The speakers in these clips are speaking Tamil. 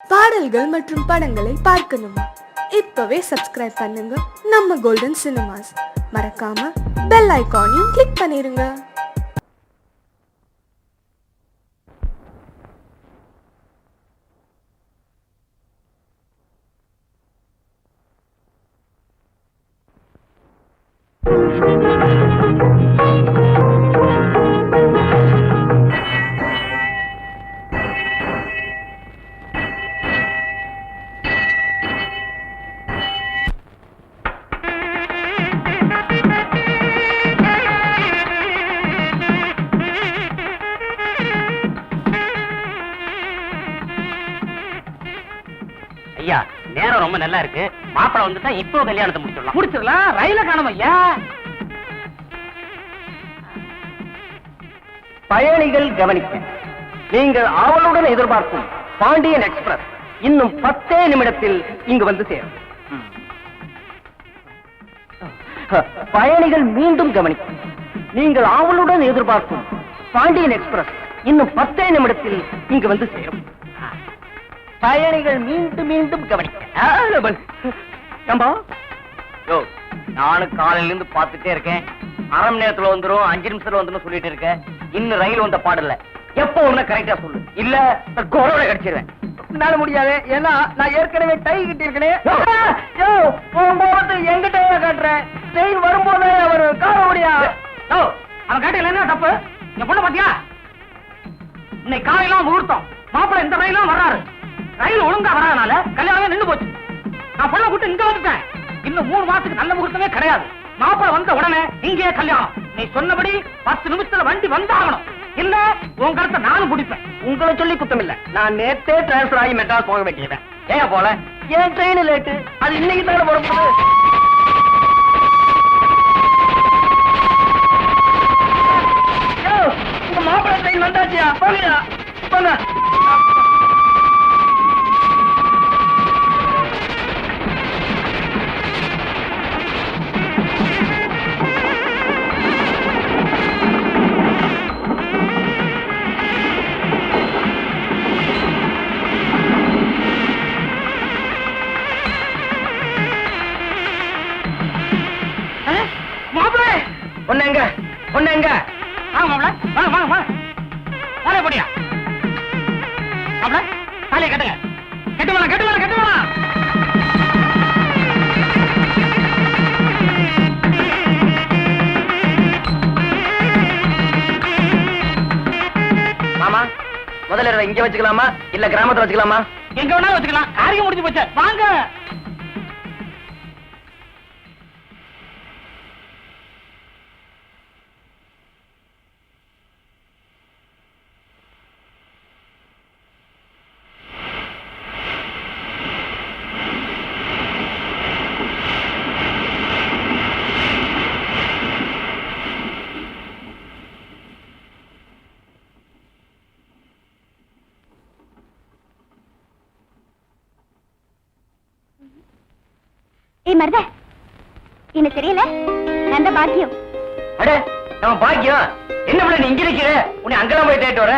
பாடல்கள் மற்றும் படங்களை பார்க்கணுமா? இப்பவே சப்ஸ்கிரைப் பண்ணுங்க நம்ம கோல்டன் சினிமாஸ். மறக்காம பெல் ஐகானையும் கிளிக் பண்ணிருங்க. ஐயா, நேரம் ரொம்ப நல்லா இருக்கு. மாப்பிள வந்துட்டா இப்போ கல்யாணத்தை முடிச்சிடலாம். ரயில காணும் ஐயா. பயணிகள் கவனிக்க, நீங்கள் ஆவலுடன் எதிர்பார்க்கும் பாண்டியன் எக்ஸ்பிரஸ் இன்னும் 10 நிமிடத்தில் இங்கு வந்து சேரும். பயணிகள் மீண்டும் கவனிக்க, நீங்கள் ஆவலுடன் எதிர்பார்க்கும் பாண்டியன் எக்ஸ்பிரஸ் இன்னும் 10 நிமிடத்தில் இங்கு வந்து சேரும். பயணிகள் மீண்டும் மீண்டும் கவனிக்க. நானும் காலையில இருந்து பாத்துட்டே இருக்கேன். அரை மணி நேரத்துல வந்துரும், 5 நிமிஷத்துல வந்துரும் சொல்லிட்டு இருக்கேன். இன்னும் ரயில் வந்த பாடல. எப்ப ஒண்ணு கரெக்டா சொல்லு, இல்ல கொரோனா கடிச்சிருவேன். என்னால முடியாது, ஏன்னா நான் ஏற்கனவே டை கிட்டி இருக்கேன். போகும்போது எங்கிட்ட காட்டுறேன், ட்ரெயின் வரும்போது அவர் கார முடியா. அவன் காட்டில என்ன தப்பு? என் பொண்ணு பாத்தியா? இன்னைக்கு காலையெல்லாம் முகூர்த்தம், மாப்பிள்ள இந்த ரயிலும் வர்றாரு. ரயில் ஒழுங்கா வராதனால கல்யாணமே நின்று போச்சு. நான் பொண்ணை கூட்டு இங்க வந்துட்டேன். இன்னும் 3 மாசத்துக்கு நல்ல முகூர்த்தமே கிடையாது. மாப்பிள்ள வந்த உடனே இங்கே கல்யாணம். நீ சொன்னபடி 10 நிமிஷத்துல வண்டி வந்தாகணும். இல்ல உன் கருத்தை நானும் பிடிப்பேன். உங்களை சொல்லி குத்தம் இல்ல, நான் நேத்தே டிரான்ஸ்பர் ஆகி மெட்ராஸ் போக வேண்டியவன். ஏன் போல? ஏன் ட்ரெயின் லேட்டு, அது இன்னைக்கு தானே போறப்போது. உங்க மாப்பிள்ள ட்ரெயின் வந்தாச்சியா? போங்கயா போங்க. ஒன்னங்க ஒன்னங்க வாங்க மாப்ள, வாங்க வாங்க வாங்க. தாலே போடியா மாப்ள, தாலே கட்டுங்க. கட்டு வாங்க கட்டு வாங்க கட்டு வாங்க. மாமா, முதல்ல இங்க வச்சுக்கலாமா இல்ல கிராமத்துல வச்சுக்கலாமா? எங்க வேணாலும் வச்சுக்கலாம், காரியம் முடிஞ்சு போச்சு. வாங்க. மருத, என்ன தெரியல, நல்ல பாக்கியம். அட நம்ம பாக்கியம் என்ன பண்ண? நீ இங்க இருக்கிற, உன்னை அங்கெல்லாம் போய் தேட்டு வர.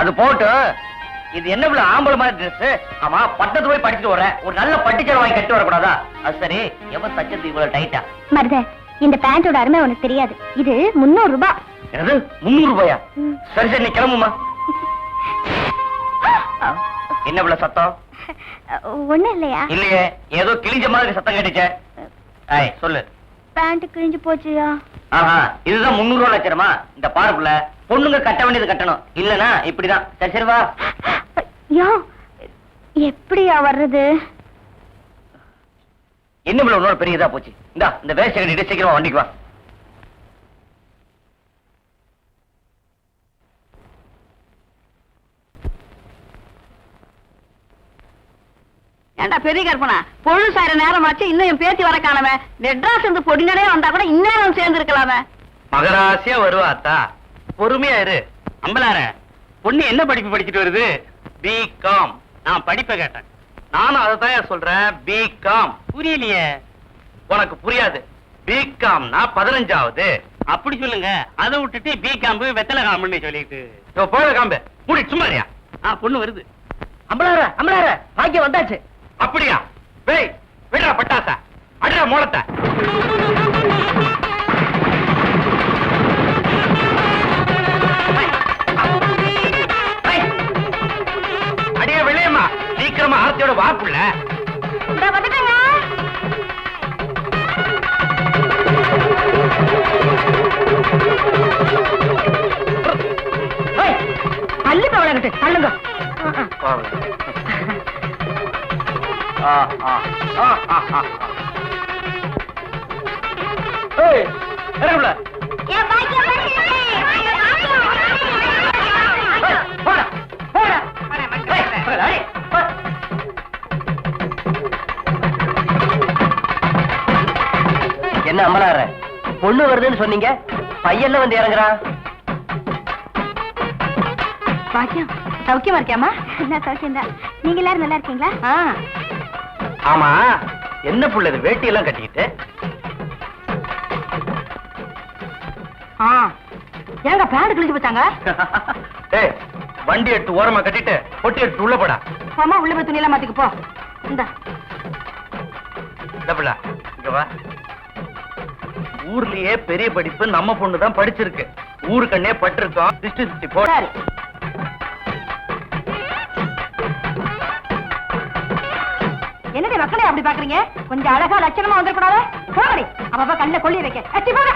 அது போட்டு இது என்ன இவ்வளவு ஆம்பளை மாதிரி ட்ரெஸ்? ஆமா, பட்டத்து போய் படிச்சுட்டு வர, ஒரு நல்ல பட்டுச்சேலை வாங்கி கட்டி வரக்கூடாதா? அது சரி, எவன் தச்சது இவ்வளவு டைட்டா? மருத, இந்த பேண்டோட அருமை உனக்கு தெரியாது. இது 300 ரூபாய். என்னது 300 ரூபாயா? சரி சரி, நீ கிளம்புமா. என்ன இவ்வளவு சத்தம்? ஒண்ணு இல்லையா? இல்லையே, ஏதோ கிழிஞ்ச மாதிரி சத்தம் கேட்டுச்சே. சொல்லு. பேண்ட் கிழிஞ்சு போச்சியா? ஆஹா, இதுதான் 300 ரூபாய் லட்சமா? இந்த பாருக்குள்ள பொண்ணுங்க கட்ட வேண்டியது கட்டணும், இல்லனா இப்படிதான். சரி சரி வா. யா, எப்படியா வர்றது? என்ன இவ்வளவு இன்னொரு பெரியதா போச்சு? இந்த வேஸ்ட் கட்டிட்டு சீக்கிரமா வண்டிக்கு வா. ஏண்டா பெரிய கற்பனா, பொழுது சாயிர நேரம் ஆச்சு, இன்னும் என் பேத்தி வர காணவே. மெட்ராஸ் இருந்து பொடிநடே வந்தா கூட இந்நேரம் சேர்ந்து இருக்கலாமே. மகராசியா வருவாத்தா, பொறுமையா இரு. அம்பலார, பொண்ணு என்ன படிப்பு படிச்சுட்டு வருது? பிகாம். நான் படிப்பை கேட்டேன். நானும் அதைத்தான் சொல்றேன், பிகாம். புரியலையே. உனக்கு புரியாது. பிகாம்னா 15வது, அப்படி சொல்லுங்க. அதை விட்டுட்டு பி காம்பு வெத்தலை காம்புன்னு சொல்லிட்டு போத காம்பு மூடி சும்மாரியா. பொண்ணு வருது. அம்பளார பாக்கியம் வந்தாச்சு. அப்படியா? வேய் விடுறா பட்டாசா, அடுறா மூலத்தை. அடியே வெள்ளையம்மா, சீக்கிரமா ஆர்த்தியோட வாக்குள்ள. பள்ளி பவளங்கிட்டு தள்ளுங்க. என்ன அம்மலார, பொண்ணு வருதுன்னு சொன்னீங்க, பையன்ல வந்து இறங்குறா. பாக்கியம் சௌக்கியமா இருக்கியாமா? நான் சௌக்கியம் தான். நீங்க எல்லாரும் நல்லா இருக்கீங்களா? ஆமா, என்ன புள்ள இது வேட்டி எல்லாம் கட்டிக்கிட்டு? ஏங்க பேண்ட் கிழிச்சு போச்சாங்க? ஏய், வண்டி எடுத்து ஓரமா கட்டிட்டு பொட்டி எடுத்து உள்ள போடா. அம்மா உள்ள போய் துணியெல்லாம் மாத்திக்கு போ. இந்த புள்ள இங்க வா. ஊர்லயே பெரிய படிப்பு நம்ம பொண்ணு தான் படிச்சிருக்கு. ஊருக்கண்ணே பட்டிருக்கோம். திஷ்டி திஷ்டி போ. என்னடி மக்களே அப்படி பாக்குறீங்க? கொஞ்சம் அழகா லட்சணமா வந்துடக்கூடாது? போகடி, அப்ப கண்ணை கொள்ளி வைக்க. அச்சி போக.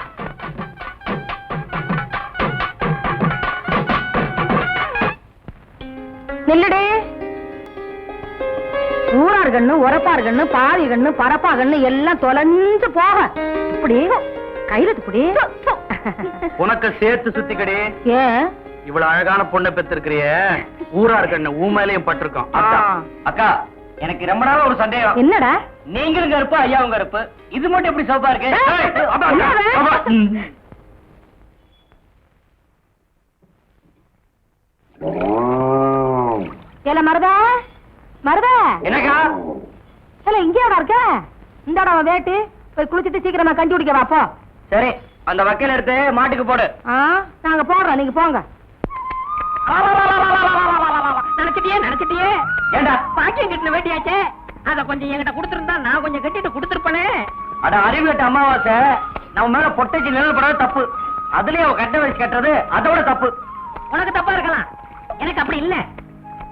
நில்லுடி. ஊரார் கண்ணு, உரப்பார் கண்ணு, பாதி கண்ணு, பரப்பா கண்ணு எல்லாம் தொலைஞ்சு போக. இப்படி கையில இப்படி உனக்கு சேர்த்து சுத்திக்கடி. ஏன் இவ்வளவு அழகான பொண்ணை பெற்றிருக்கிறிய, ஊரார் கண்ணு ஊமேலையும் பட்டிருக்கோம். அக்கா, எனக்கு ரொம்ப நாளா ஒரு சந்தேகம். என்னடா? நீங்களும் கருப்பு, ஐயாவும் கருப்பு, இது மட்டும் எப்படி சோப்பா இருக்கு? ஏல மருதா, மருதா. என்னக்கா? ஏல இங்கேடா இருக்க? இந்தாடா வேட்டு. போய் குளிச்சிட்டு சீக்கிரமா கஞ்சி குடிக்க வா போ. சரி, அந்த வக்கையில எடுத்து மாட்டுக்கு போடு. நாங்க போடுறோம், நீங்க போங்க. நினைச்சிட்டியே ஏண்டா பாக்கியம் கட்டின வேட்டியாச்சே, அத கொஞ்சம் என்கிட்ட கொடுத்திருந்தா நான் கொஞ்சம் கட்டிட்டு கொடுத்திருப்பனே. அட அறிவு கட்ட அமாவாசை, நம்ம மேல பொட்டைச்சு நிழல் படாத தப்பு. அதுலயே அவ கட்ட வயசு கட்டுறது அதோட தப்பு. உனக்கு தப்பா இருக்கலாம், எனக்கு அப்படி இல்ல.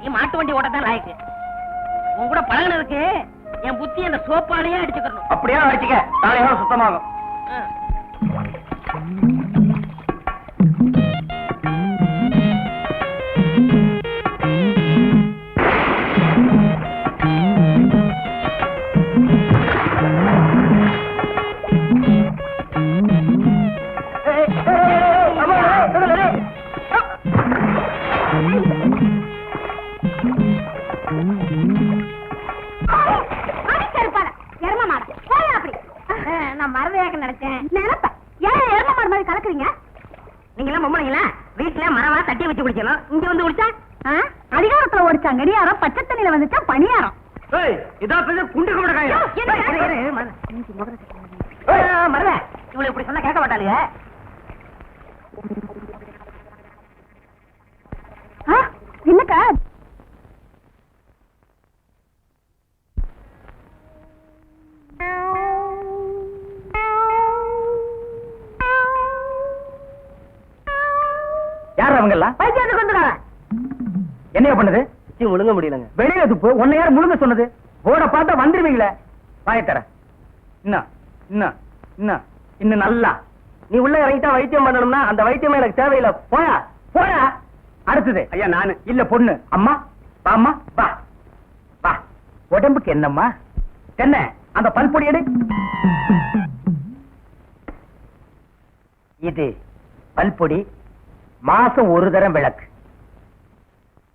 நீ மாட்டு வண்டி ஓட்டத்தான் லாய்க்கு. உன் கூட பழகினதுக்கு என் புத்தி அந்த சோப்பாலேயே அடிச்சுக்கணும். அப்படியே அடிச்சுக்க, நாளையோட சுத்தமாகும். நான் மரதையாக நினைச்சேன். நினைப்ப ஏன் எரும மாடு மாதிரி கலக்குறீங்க? நீங்க எல்லாம் பொம்பளைங்களா? வீட்டுல மரவா தட்டி வச்சு குடிக்கணும், இங்க வந்து குடிச்சா அதிகாரத்துல ஓடிச்சாங்க. கடியாரம் பச்சை தண்ணியில வந்துச்சா பணியாரம். இதான் குண்டு கூட மரத இவ்வளவு இப்படி சொன்னா கேட்க மாட்டாளுங்க. என்னக்கா? யார் அவங்க எல்லாம்? பைத்தியத்துக்கு வந்துடுறாங்க. என்னைய பண்ணுது? முழுங்க முடியலங்க. வெளியில துப்பு. உன்னை யார் முழுங்க சொன்னது? போட பார்த்தா வந்துருவீங்களே. வாயத்தர இன்னும் இன்னும் இன்னும் இன்னும் நல்லா. நீ உள்ள இறங்கிட்டா வைத்தியம் பண்ணணும்னா அந்த வைத்தியம் எனக்கு தேவையில்லை. போயா போயா. அடுத்தது ஐயா நானு இல்ல பொண்ணு. அம்மா வாம்மா வா வா. உடம்புக்கு என்னம்மா? என்ன அந்த பல்பொடி எடு. இது பல்பொடி. மாசம் ஒரு தரம் விளக்கு.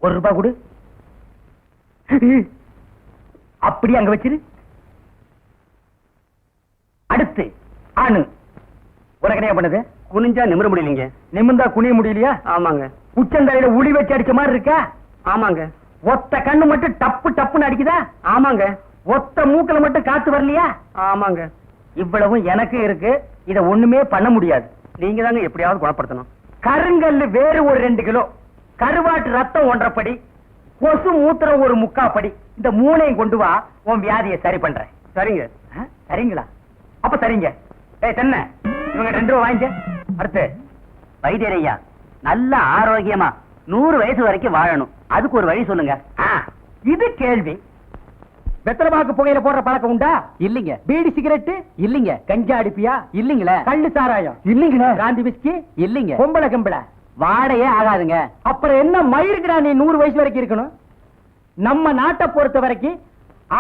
₹1 கொடு. அப்படி அங்க வச்சிரு. அடுத்து ஆணு. உனக்கு என்ன பண்ணுது? குனிஞ்சா நிமிர முடியலீங்க. நிமிர்ந்தா குனிய முடியலையா? ஆமாங்க. உச்சந்தலையில உளி வச்சு அடிச்ச மாதிரி இருக்கா? ஆமாங்க. ஒத்த கண்ணு மட்டும் டப்பு டப்புன்னு அடிக்குதா? ஆமாங்க. ஒத்த மூக்கல மட்டும் காத்து வரலையா? ஆமாங்க. இவ்வளவும் எனக்கு இருக்கு. இத ஒண்ணுமே பண்ண முடியாது. நீங்க தாங்க எப்படியாவது குணப்படுத்தணும். கருங்கல்லு வேறு ஒரு 2 கிலோ, கருவாட்டு ரத்தம் 1.5 படி, கொசு மூத்திரம் ஒரு 3/4 படி, இந்த 3ஐயும் கொண்டு வா, உன் வியாதியை சரி பண்றேன். சரிங்க. சரிங்களா? அப்ப சரிங்க. ஏய் தென்ன, இவங்க 2 ரூபா வாங்கிக்க. அடுத்து வைத்தியர் ஐயா, நல்ல ஆரோக்கியமா 100 வயசு வரைக்கும் வாழணும், அதுக்கு ஒரு வழி சொல்லுங்க. இது கேள்வி. வெத்தலைபாக்கு புகையில போடுற பழக்கம் உண்டா? இல்லீங்க. பீடி சிகரெட்? இல்லீங்க. கஞ்சா அடிப்பியா? இல்லீங்களே. கள்ளு சாராயம்? இல்லீங்களே. காந்தி விஸ்கி? இல்லீங்க. பொம்பளை கம்பளை? வாடையே ஆகாதுங்க. அப்புறம் என்ன மயிருக்குடா நீ 100 வயசு வரைக்கும் இருக்கணும்? நம்ம நாட்டை பொறுத்த வரைக்கும்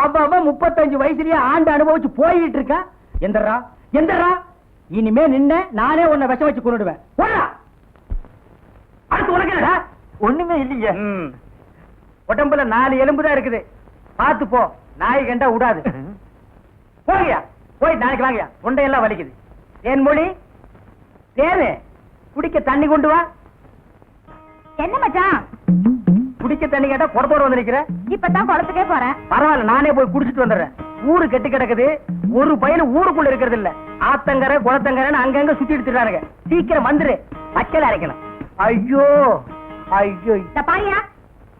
அவன் 35 வயசுலயே ஆண்டு அனுபவிச்சு போயிட்டு இருக்கா. எந்தரா எந்தரா, இனிமே நின்ன நானே உன்னை விஷம் வச்சு கொண்டுடுவேன். அடுத்து உனக்கு என்னடா? ஒண்ணுமே இல்லைங்க. உடம்புல 4 எலும்பு தான் இருக்குது, பார்த்து போ, நாய் கண்டா விடாது. போங்கயா, போய் நாளைக்கு வாங்கயா, தொண்டையெல்லாம் வலிக்குது. என் மொழி தேனு, குடிக்க தண்ணி கொண்டு வா. என்ன மச்சான், குடிக்க தண்ணி கேட்டா குடத்தோட வந்து நிக்கிற. இப்பதான் குளத்துக்கே போறேன். பரவாயில்ல, நானே போய் குடிச்சிட்டு வந்துடுறேன். ஊரு கெட்டு கிடக்குது, ஒரு பையன் ஊருக்குள்ள இருக்கிறது இல்ல. ஆத்தங்கரை குளத்தங்கரைன்னு அங்கங்க சுத்தி எடுத்துறானுங்க. சீக்கிரம் வந்துரு, பச்சையில அரைக்கணும். ஐயோ ஐயோ. இந்த பாரியா,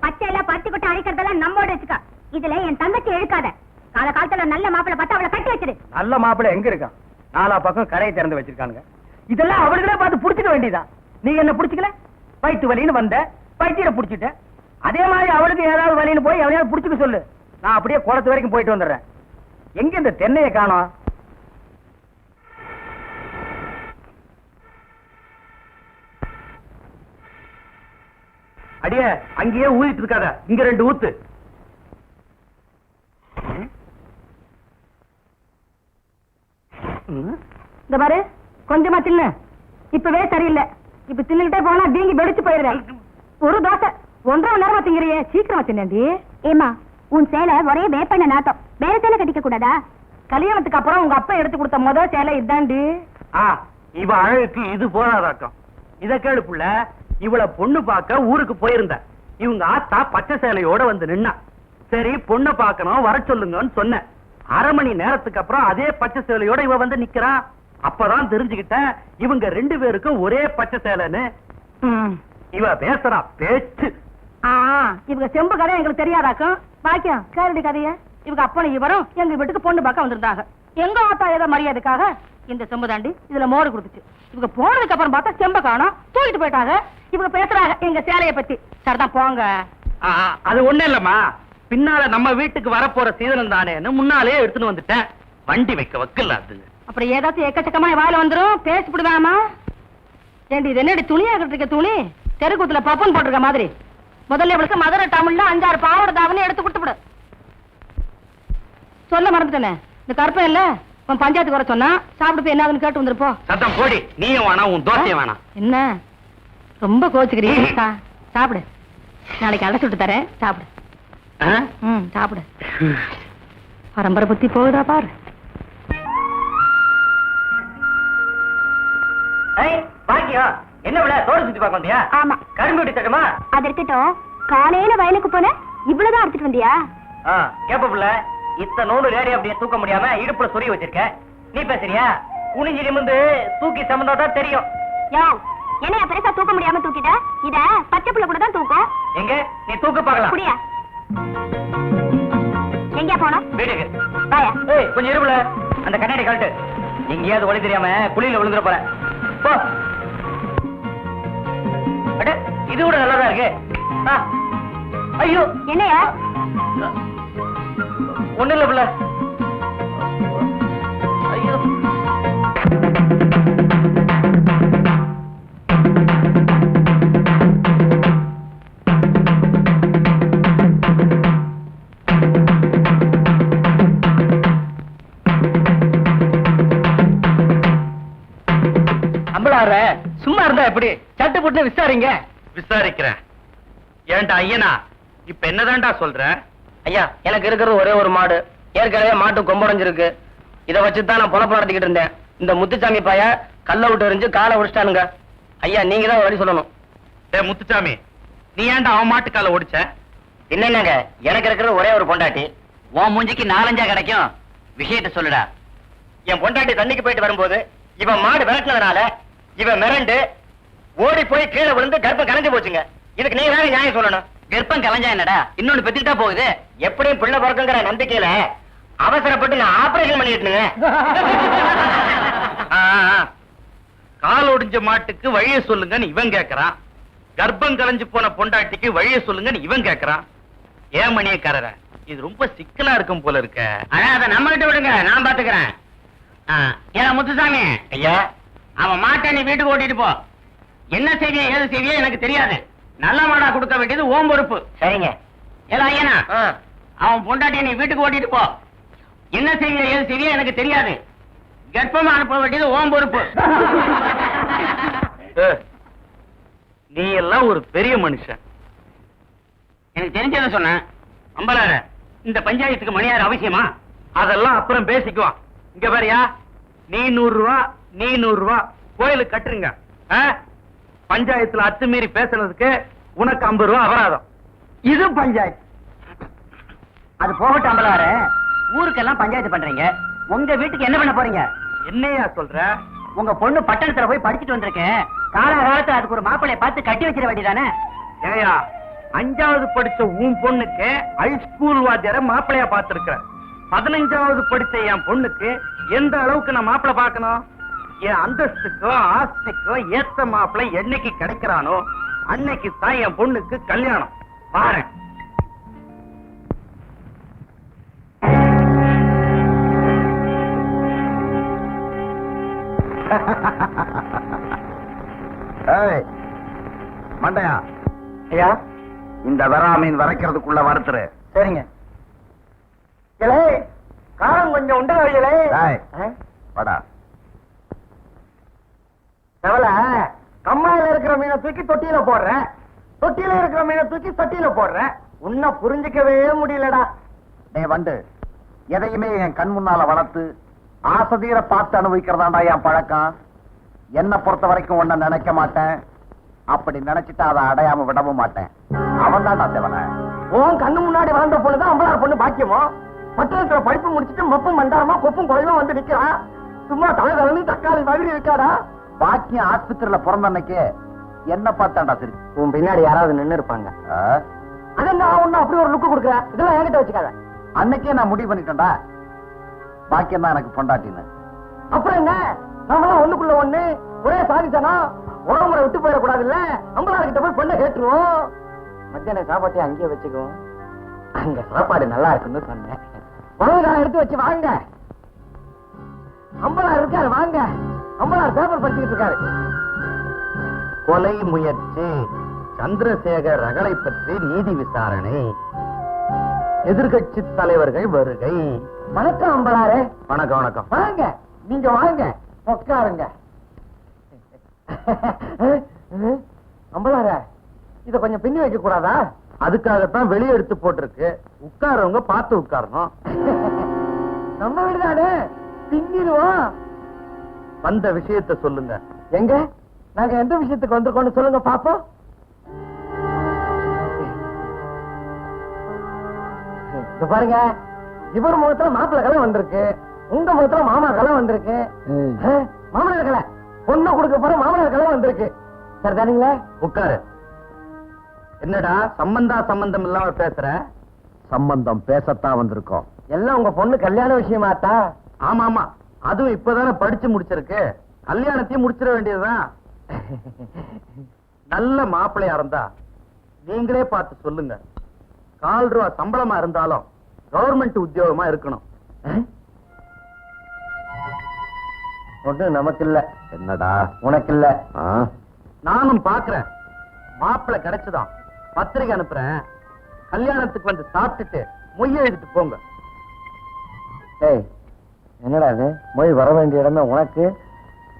பச்சையில பருத்தி கொட்டை அரைக்கிறதெல்லாம் நம்மோட வச்சுக்க. இதுல என் தங்கச்சி எழுக்காத. காலகாலத்துல நல்ல மாப்பிள்ளை பார்த்து அவளை கட்டி வச்சிரு. நல்ல மாப்பிள்ளை எங்க இருக்கான்? 4 பக்கம் கரையை திறந்து வச்சிருக்கானுங்க. இதெல்லாம் அவளுகளே பார்த்து புடிச்சுக்க வேண்டியதா. நீ என்ன புடிச்சுக்கல? வயிற்று வலின்னு வந்த, வயிற்ற புடிச்சிட்ட. அதே மாதிரி அவளுக்கு ஏதாவது வலின்னு போய் அவனையாவது புடிச்சுக்க சொல்லு. நான் அப்படியே குளத்து வரைக்கும் போயிட்டு வந்துடுறேன். எங்க இந்த தென்னையை காணோம்? அடியே, அங்கேயே ஊதிட்டு இருக்காத, இங்க 2 ஊத்து. இந்த பாரு, கொஞ்சமா தின்னு. இப்பவே சரியில்லை. இப்ப தின்னுகிட்டே போனா வீங்கி வெடிச்சு போயிடுறேன். ஒரு தோசை 1.5 மணி நேரமா திங்கிறியே, சீக்கிரமா தின்னண்டி. ஏமா, உன் சேலை ஒரே வேப்பண்ண நாத்தம். வேற சேலை கட்டிக்க கூடாதா? கல்யாணத்துக்கு அப்புறம் உங்க அப்பா எடுத்து கொடுத்த முதல் சேலை இதாண்டி. இவ அழகுக்கு இது போராதாக்கம். இத கேளு புள்ள, இவள பொண்ணு பார்க்க ஊருக்கு போயிருந்த. இவங்க ஆத்தா பச்சை சேலையோட வந்து நின்னா. சரி, பொண்ணை பார்க்கணும், வர சொல்லுங்கன்னு சொன்ன. 1/2 மணி நேரத்துக்கு அப்புறம் அதே பச்சை சேலையோட இவ வந்து நிக்கிறா. அப்பதான் தெரிஞ்சுக்கிட்டேன் இவங்க 2 பேருக்கும் ஒரே பச்சை சேலைன்னு. இவ பேசுறா பேச்சு. இவங்க செம்பு கதை எங்களுக்கு தெரியாதாக்கும். பாக்கியம் கேரடி கதைய. இவங்க அப்பனும் இவரும் எங்க வீட்டுக்கு பொண்ணு பார்க்க வந்திருந்தாங்க. எங்க ஆத்தா ஏதோ மரியாதைக்காக இந்த செம்பு தாண்டி இதுல மோடு கொடுத்துச்சு. இவங்க போனதுக்கு அப்புறம் பார்த்தா செம்ப காணோம், தூக்கிட்டு போயிட்டாங்க. இவங்க பேசுறாங்க எங்க சேலைய பத்தி. சரிதான் போங்க. அது ஒண்ணு இல்லம்மா, பின்னால நம்ம வீட்டுக்கு வரப்போற சீதனம் தானேன்னு முன்னாலே எடுத்துட்டு வந்துட்டேன். வண்டி வைக்க வக்கல அது. அப்புறம் ஏதாச்சும் எக்கச்சக்கமா வாயில வந்துரும், பேசிவிடுவாமா. ஏண்டி இது என்னடி துணியா கட்டிருக்க துணி? தெருக்கூத்துல பப்பன் போட்டிருக்க மாதிரி. முதல்ல இவளுக்கு மதுரை டவுன்ல 5-6 பாவாடை தாவணி எடுத்து கொடுத்துவிடு. சொல்ல மறந்துட்டேனே, இந்த கருப்பை இல்ல உன் பஞ்சாயத்துக்கு வர சொன்னா சாப்பிட்டு போய் என்னதுன்னு கேட்டு வந்துருப்போ. சத்தம் போடி, நீயும் வேணாம், உன் தோசையும் வேணாம். என்ன ரொம்ப கோச்சுக்கிறீங்க? சாப்பிடு, நாளைக்கு அடைச்சு விட்டு தரேன், சாப்பிடு. சாப்பிடு. பரம்பரை புத்தி போகுதா பாரு. பாக்கியம், என்ன விட தோடு சுத்தி பார்க்க வந்தியா? ஆமா. கரும்பு வெட்டி தட்டுமா? அது இருக்கட்டும், காலையில வயலுக்கு போன இவ்வளவுதான் அடிச்சிட்டு வந்தியா? கேப்ப புள்ள, இத்த நூறு லேடி அப்படியே தூக்க முடியாம இடுப்புல சொறி வச்சிருக்க. நீ பேசுறியா? குனிஞ்சி நிமிந்து தூக்கி சமந்தாதான் தெரியும். யோ, என்னைய பெருசா தூக்க முடியாம தூக்கிட்ட? இத பச்சை புள்ள கூட தான் தூக்கும். எங்க நீ தூக்க பார்க்கலாம். புரியா? எங்க போனோம்? வீட்டுக்கு. வாயா. கொஞ்சம் இருப்புல, அந்த கண்ணாடி கழட்டு. எங்கேயாவது வழி தெரியாம குழியில விழுந்துட போற. போ. அட, இது கூட நல்லதா இருக்கு. ஐயோ, என்னையா? ஒண்ணு இல்ல புள்ள. ஐயோ, அம்பளாற சும்மா இருந்தா எப்படி? சட்டு போட்டு விசாரிங்க. விசாரிக்கிறேன். ஏன்டா ஐயனா, இப்ப என்னதான்டா சொல்ற? ஐயா, எனக்கு இருக்கிறது ஒரே ஒரு மாடு. ஏற்கனவே மாட்டு கொம்படைஞ்சிருக்கு. இதை வச்சுதான் நான் பொழப்பு நடத்திக்கிட்டு இருந்தேன். இந்த முத்துச்சாமி பைய கல்ல விட்டு எறிஞ்சு காலை உடிச்சிட்டானுங்க. ஐயா, நீங்க தான் வழி சொல்லணும். முத்துச்சாமி, நீ ஏன்டா அவன் மாட்டு காலை ஓடிச்ச? என்னங்க, எனக்கு இருக்கிறது ஒரே ஒரு பொண்டாட்டி. உன் மூஞ்சிக்கு 4-5 கிடைக்கும். விஷயத்த சொல்லுடா. என் பொண்டாட்டி தண்ணிக்கு போயிட்டு வரும்போது இவன் மாடு விரட்டினதுனால இவன் மிரண்டு ஓடி போய் கீழே விழுந்து கர்ப்பம் கலைஞ்சு போச்சுங்க. இதுக்கு நீங்க வேற நியாயம் சொல்லணும். கர்ப்பம் கலைஞ்சா என்னடா, இன்னொன்னு பெத்துக்கிட்டா போகுது. எப்படியும் பிள்ளை பிறக்குங்கிற நம்பிக்கையில அவசரப்பட்டு நான் ஆபரேஷன் பண்ணிட்டுங்க. கால் ஒடிஞ்ச மாட்டுக்கு வழிய சொல்லுங்கன்னு இவன் கேக்குறான். கர்ப்பம் கலைஞ்சு போன பொண்டாட்டிக்கு வழிய சொல்லுங்கன்னு இவன் கேக்குறான். ஏன் மணியக்காரர, இது ரொம்ப சிக்கலா இருக்கும் போல இருக்க. அதை நம்ம கிட்ட விடுங்க, நான் பாத்துக்கிறேன். ஏன்னா முத்துசாமி ஐயா, அவன் மாட்டை நீ வீட்டுக்கு ஓட்டிட்டு போ. என்ன செய்வியோ ஏது செய்வியோ எனக்கு தெரியாது. நல்ல மாடா கொடுக்க வேண்டியது ஓம் பொறுப்பு. சரிங்க. ஏதா ஐயனா, அவன் பொண்டாட்டியை நீ வீட்டுக்கு ஓட்டிட்டு போ. என்ன செய்வியோ ஏது செய்வியோ எனக்கு தெரியாது. கர்ப்பமா அனுப்ப வேண்டியது ஓம் பொறுப்பு. நீ எல்லாம் ஒரு பெரிய மனுஷன். எனக்கு தெரிஞ்சதை சொன்னேன். அம்பலார, இந்த பஞ்சாயத்துக்கு மணியார் அவசியமா? அதெல்லாம் அப்புறம் பேசிக்குவான். இங்க பாரியா, நீ 100 ரூபா, நீ 100 ரூபா கோயிலுக்கு கட்டுருங்க. பஞ்சாயத்துல அத்துமீறி பேசுறதுக்கு உனக்கு 50 ரூபா அபராதம். இது பஞ்சாயத்து. அது போகட்டும் அம்பலார, ஊருக்கெல்லாம் பஞ்சாயத்து பண்றீங்க. உங்க வீட்டுக்கு என்ன பண்ண போறீங்க? என்னையா சொல்ற? உங்க பொண்ணு பட்டணத்துல போய் படிச்சுட்டு வந்திருக்கேன். காலகாலத்துல அதுக்கு ஒரு மாப்பிளைய பார்த்து கட்டி வச்சிட வேண்டியதானே? ஏயா, 5வது படிச்ச உன் பொண்ணுக்கு ஹைஸ்கூல் வாத்தியார மாப்பிளையா பார்த்திருக்க. 15வது படிச்ச என் பொண்ணுக்கு எந்த அளவுக்கு நான் மாப்பிளை பார்க்கணும்? என் அந்தஸ்துக்கோ ஆஸ்திக்கோ ஏத்த மாப்பிளை என்னைக்கு கிடைக்கிறானோ அன்னைக்கு தான் என் பொண்ணுக்கு கல்யாணம். பாரு. மண்டையா, ஐயா, இந்த வரா மீன் வரைக்கிறதுக்குள்ள வறுத்துரு. சரிங்க. காரம் கொஞ்சம் உண்டு வழியலே. படா. செவல, கம்மாயில இருக்கிற மீனை தூக்கி தொட்டியில போடுறேன், தொட்டியில இருக்கிற மீனை தூக்கி சட்டியில போடுறேன். உன்னை புரிஞ்சுக்கவே முடியலடா. டேய் வண்டு, எதையுமே என் கண் முன்னால வளர்த்து ஆசதீர பார்த்து அனுபவிக்கிறதாண்டா என் பழக்கம். என்ன பொறுத்த வரைக்கும் ஒன்ன நினைக்க மாட்டேன். அப்படி நினைச்சிட்டு அதை அடையாம விடவும் மாட்டேன். அவன் தான்டா தேவன. உன் கண்ணு முன்னாடி வளர்ந்த பொண்ணுதான் அம்பலார் பொண்ணு பாக்கியமோ. பட்டணத்துல படிப்பு முடிச்சுட்டு மப்பும் மண்டாரமா கொப்பும் குறையும் வந்து நிக்கிறான். சும்மா தலைதலனி தக்காளி மாதிரி இருக்காடா. பாக்கியம் ஆஸ்பத்திரியில பிறந்த அன்னைக்கு என்ன பார்த்தாண்டா சரி. உன் பின்னாடி யாராவது நின்னு இருப்பாங்க. அதான் நான் ஒண்ணு அப்படி ஒரு லுக்கு கொடுக்குறேன். இதெல்லாம் என்கிட்ட வச்சுக்காத. அன்னைக்கே நான் முடிவு பண்ணிட்டேன்டா, பாக்கியம் தான் எனக்கு பொண்டாட்டின்னு. அப்புறம் என்ன, நாமெல்லாம் ஒண்ணுக்குள்ள ஒண்ணு, ஒரே சாதிச்சானா உறவுமுறை விட்டு போயிடக்கூடாது இல்ல. அம்பலார் கிட்ட போய் பொண்ணை கேட்டுருவோம். மத்தியான சாப்பாட்டை அங்கேயே வச்சுக்குவோம். அங்க சாப்பாடு நல்லா இருக்குன்னு சொன்னேன். உணவுதான் எடுத்து வச்சு வாங்க. அம்பலார் இருக்காரு, வாங்க. அம்பலார் பேப்பர் படிச்சுக்கிட்டு இருக்காரு. கொலை முயற்சி, சந்திரசேகர் ரகளை பற்றி நீதி விசாரணை, எதிர்கட்சி தலைவர்கள் வருகை. வணக்கம் அம்பலாரே. வணக்கம் வணக்கம். வாங்க, நீங்க வாங்க, உட்காருங்க. அம்பலார, இத கொஞ்சம் பின்னி வைக்க கூடாதா? அதுக்காகத்தான் வெளியே எடுத்து போட்டிருக்கு. உட்காரவங்க பார்த்து உட்காரணும். நம்ம வீடுதானே, பின்னிடுவோம். வந்த விஷயத்தை சொல்லுங்க. எங்க நாங்க எந்த விஷயத்துக்கு வந்திருக்கோம்னு சொல்லுங்க பாப்போம். இத பாருங்க, இவர் முகத்துல மாப்பிள்ளை கலை வந்திருக்கு, உங்க முகத்துல மாமா கலை வந்திருக்கு. மாமனார் கலை, பொண்ணு கொடுக்க போற மாமனார் கலை வந்திருக்கு. சரி தானுங்களே? உட்காரு. என்னடா சம்பந்தம் இல்லாம பேசுற? சம்பந்தம் பேசத்தான் வந்திருக்கோம். எல்லாம் உங்க பொண்ணு கல்யாண விஷயமாத்தா? ஆமா ஆமா, அதுவும் இப்பதானே படிச்சு முடிச்சிருக்கு. கல்யாணத்தையும் முடிச்சிட வேண்டியதுதான். நல்ல மாப்பிள்ளையா இருந்தா நீங்களே பார்த்து சொல்லுங்க. 4 ரூபா சம்பளமா இருந்தாலும் கவர்மெண்ட் உத்தியோகமா இருக்கணும். ஒண்ணு நமக்கு இல்ல. என்னடா உனக்கு இல்ல. நானும் பாக்குறேன். மாப்பிள்ளை கிடைச்சுதான் பத்திரிகை அனுப்புறேன். கல்யாணத்துக்கு வந்து சாப்பிட்டுட்டு மொய் எழுதிட்டு போங்க. ஏய், என்னடா இது? மொய் வர வேண்டிய இடமே உனக்கு,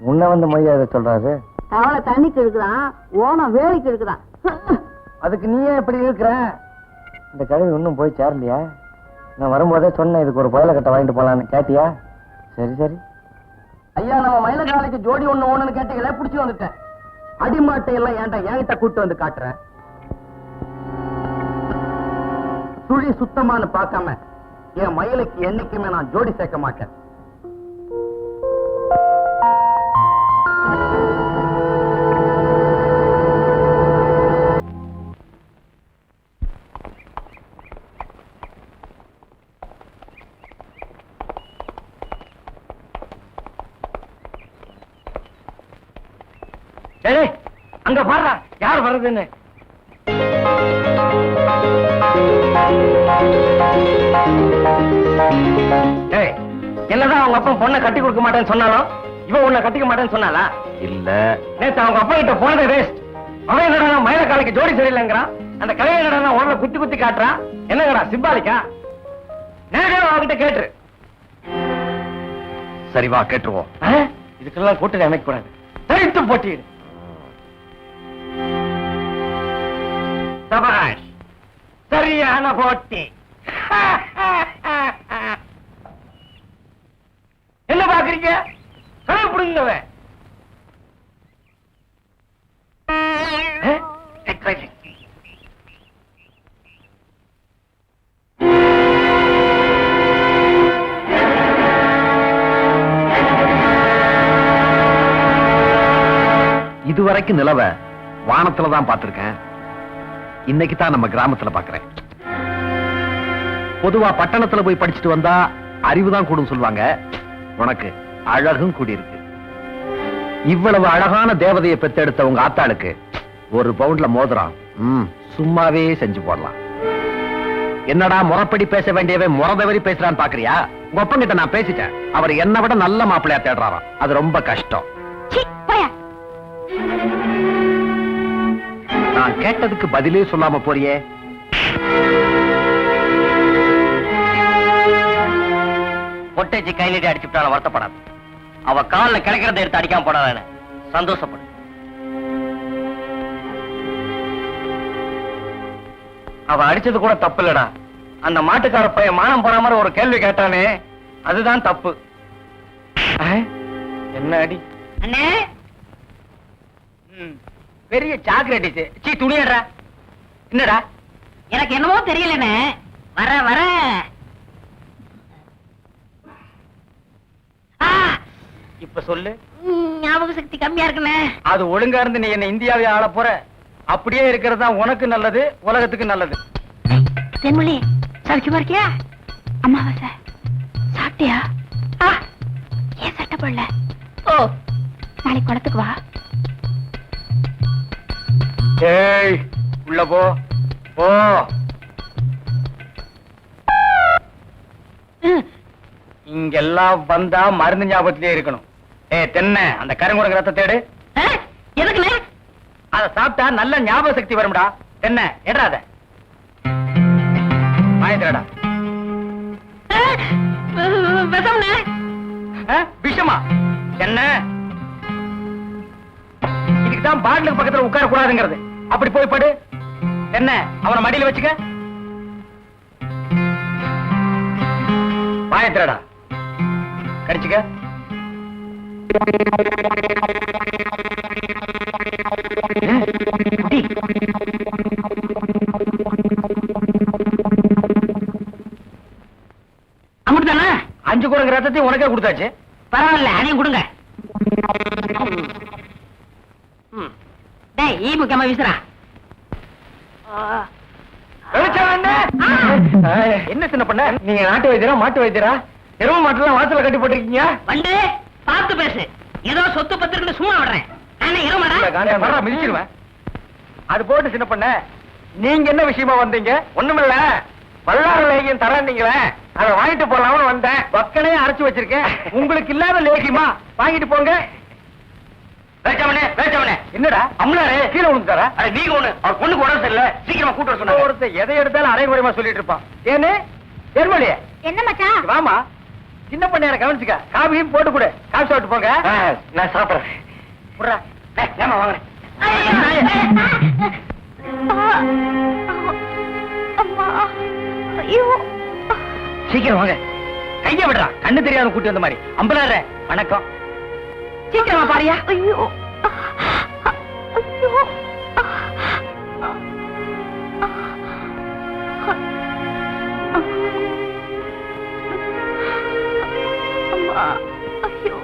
உன்னை வந்து மொய் எழுத சொல்றாரு. தவளை தண்ணிக்கு இருக்குதான், ஓனம் வேலைக்கு இருக்குதான். அதுக்கு நீயே எப்படி இருக்கிற? இந்த கழுவி இன்னும் போய் சேரலையா? நான் வரும்போதே சொன்னேன் இதுக்கு ஒரு புயல கட்ட வாங்கிட்டு போலான்னு. கேட்டியா? சரி சரி. ஐயா, நம்ம மயிலக்காலைக்கு ஜோடி ஒண்ணு கேட்டீங்களே, புடிச்சு வந்துட்டேன். அடிமாட்டை எல்லாம் ஏன்டா என்கிட்ட கூட்டு வந்து காட்டுறேன்? சுழி சுத்தமானு பார்க்காம என் மயிலுக்கு என்னைக்குமே நான் ஜோடி சேர்க்க மாட்டேன். சரி அங்க பாருடா யார் வர்றதுன்னு. ஏய், என்னதான் அவங்க அப்பா பொண்ணை கட்டி கொடுக்க மாட்டேன்னு சொன்னாலும் இவன் உன்னை கட்டிக்க மாட்டேன்னு சொன்னாலா? இல்ல நேத்து அவங்க அப்பா கிட்ட போனதே வேஸ்ட். அவன் என்னடா மயில காலைக்கு ஜோடி சரியில்லைங்கிறான். அந்த கலையை என்னடா உடல குத்தி குத்தி காட்டுறான். என்னங்கடா சிம்பாலிக்கா? நேரடியா அவகிட்ட கேட்டு. சரி வா கேட்டுருவோம். இதுக்கெல்லாம் கூட்டணி அமைக்க கூடாது. தனித்து போட்டியிடு. சபாஷ், சரியான போட்டி. என்ன பாக்குறீங்க? கலை புடுங்கவன். இதுவரைக்கும் நிலவ வானத்துலதான் பார்த்திருக்கேன். இன்னைக்கு தான் நம்ம கிராமத்துல பாக்குறேன். பொதுவா பட்டணத்துல போய் படிச்சுட்டு வந்தா அறிவுதான் கூடும் சொல்லுவாங்க. உனக்கு அழகும் கூடியிருக்கு. இவ்வளவு அழகான தேவதையை பெத்தெடுத்த உங்க ஆத்தாளுக்கு ஒரு பவுண்ட்ல மோதிரம் சும்மாவே செஞ்சு போடலாம். என்னடா முறைப்படி பேச வேண்டியவன் முறதவரி பேசுறான்னு பாக்குறியா? உங்க அப்பங்கிட்ட நான் பேசிட்டேன். அவர் என்னை விட நல்ல மாப்பிள்ளையா தேடுறாராம். அது ரொம்ப கஷ்டம். நான் கேட்டதுக்கு பதிலே சொல்லாம போறியே. பொட்டேச்சி கையிலே அடிச்சுட்டாலும் வருத்தப்படாது. அவ கால்ல கிடைக்கிறத எடுத்து அடிக்காம போடாத. சந்தோஷப்படு. அவ அடிச்சது கூட தப்பு இல்லடா. அந்த மாட்டுக்கார பையன் மானம் போற மாதிரி ஒரு கேள்வி கேட்டானே, அதுதான் தப்பு. என்ன அடி அண்ணே? பெரிய சாக்லேட். சீ துணியடா. என்னடா? எனக்கு என்னமோ தெரியலண்ணே. வர வர இப்ப சொல்லு. ஞாபக சக்தி கம்மியா இருக்குண்ணே. அது ஒழுங்கா இருந்து நீ என்ன இந்தியாவை ஆள போற. அப்படியே இருக்கிறதா உனக்கு நல்லது, உலகத்துக்கு நல்லது. தென்மொழி சௌக்கியமா இருக்கியா? அம்மாவாசை சாப்பிட்டியா? ஏன் சட்டை போடல? ஓ, நாளைக்கு குளத்துக்கு வா. ஏய், உள்ள போ போ. இங்கெல்லாம் வந்தா மருந்து ஞாபகத்திலே இருக்கணும். தென்னை அந்த கருங்குரங்கு ரத்த தேடு. எதுக்குண்ணே? அத சாப்பிட்டா நல்ல ஞாபக சக்தி வரும்டா. என்ன எடாத மாயத்திரடா. விஷம்ண்ணே. விஷமா? என்ன இதுக்குதான் பாட்டிலுக்கு பக்கத்துல உட்கார கூடாதுங்கிறது. அப்படி போய் படு. என்ன அவனை மடியில வச்சுக்க. மாயத்திரடா கடிச்சுக்க. அமுட்டுதானே? 5 குரங்கு ரத்தத்தையும் உனக்கே கொடுத்தாச்சு. பரவாயில்ல, அதையும் கொடுங்க. டேய், ஈ முக்கியமா வீசுறா. என்ன சின்ன பண்ண? நீங்க நாட்டு வைத்தியரா மாட்டு வைத்தியரா? எரும மாட்டெல்லாம் வாசல்ல கட்டி போட்டிருக்கீங்க. வந்து பார்த்து பேசு. ஏதோ சொத்து பத்திரன்னு சும்மா விடுறேன். நானே மிதிச்சிருவேன். அது போட்டு சின்ன பண்ண, நீங்க என்ன விஷயமா வந்தீங்க? ஒண்ணுமில்ல, வல்லார லேகியம் தரீங்களே, அதை வாங்கிட்டு போலாம்னு வந்தேன். பக்கனே அரைச்சு வச்சிருக்கேன். உங்களுக்கு இல்லாத லேகியமா? வாங்கிட்டு போங்க. என்னடா அம்னாரே கீழே விழுந்துட்டாரா? நீங்க ஒண்ணு அவர் பொண்ணுக்கு உடம்பு சரியில்லை, சீக்கிரமா கூட்டு வர சொன்னாங்க. ஒருத்தர் எதை எடுத்தாலும் அரைகுறைமா சொல்லிட்டு இருப்பான். ஏன்னு எருமலியே என்ன மச்சான்? வாமா, சின்ன பண்ணையார கவனிச்சுக்க. காபியும் போட்டு கொடு. காபி சாப்பிட்டு போங்க. நான் சாப்பிடுறேன். புறா ஏமா வாங்குறேன். அம்மா, ஐயோ, சீக்கிரம் வாங்க. கைய விடுறா, கண்ணு தெரியாத கூட்டி வந்த மாதிரி. அம்பலார வணக்கம். சீக்கிரமா பாரியா. ஐயோ, ஐயோ, அம்மா, ஐயோ,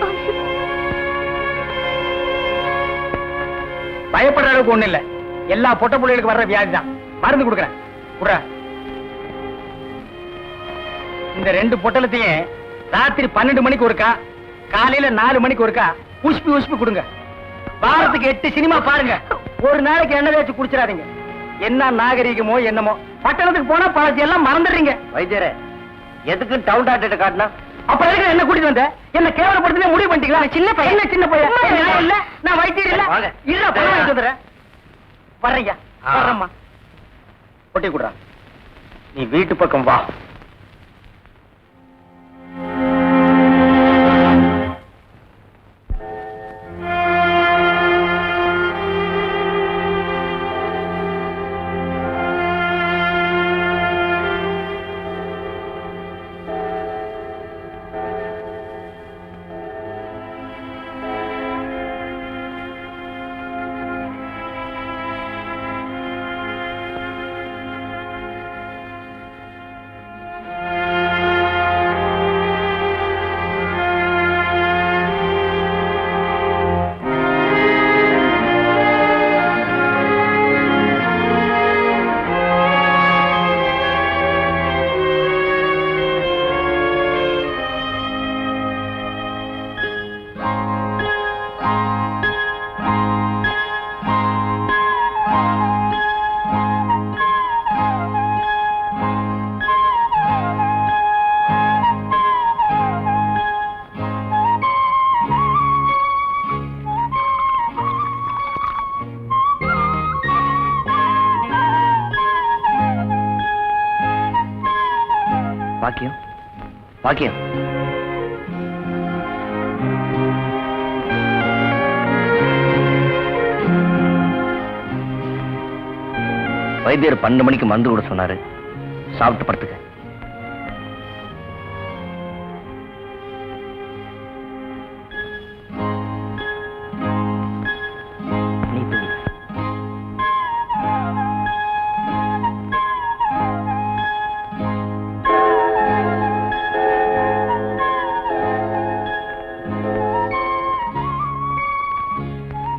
ஐயோ. பயப்படுற அளவுக்கு ஒண்ணு இல்ல. எல்லா பொட்ட புள்ளைகளுக்கு வர்ற வியாதி தான். மருந்து கொடுக்குறேன். புறா இந்த 2 பொட்டலத்தையும் ராத்திரி 12 மணிக்கு ஒருக்கா, காலையில 4 மணிக்கு ஒருக்கா உஷ்பி உஷ்பி கொடுங்க. வாரத்துக்கு 8 சினிமா பாருங்க. ஒரு நாளைக்கு எண்ணெய் தேய்ச்சி குடிச்சிடாதீங்க. என்ன நாகரீகமோ என்னமோ, பட்டணத்துக்கு போனா பழச்சி எல்லாம் மறந்துடுறீங்க. வைத்தியரே, எதுக்கு டவுன் டாக்டர் காட்டினா? அப்ப எதுக்கு என்ன கூட்டிட்டு வந்த? என்ன கேவலப்படுத்தி முடிவு பண்ணிட்டீங்களா? சின்ன பையன், என்ன சின்ன பையன்? நான் இல்ல, நான் வைத்தியர் இல்ல. இல்ல, பணம் வாங்கிட்டு வந்துடுறேன். வர்றீங்க, வர்றம்மா. பொட்டி குடுறா. நீ வீட்டு பக்கம் வா. பாக்கியம், பாக்கியம். வைத்தியர் 12 மணிக்கு மருந்து கூட சொன்னாரு. சாப்பிட்டு படுத்துக்க. நீ தூங்கு.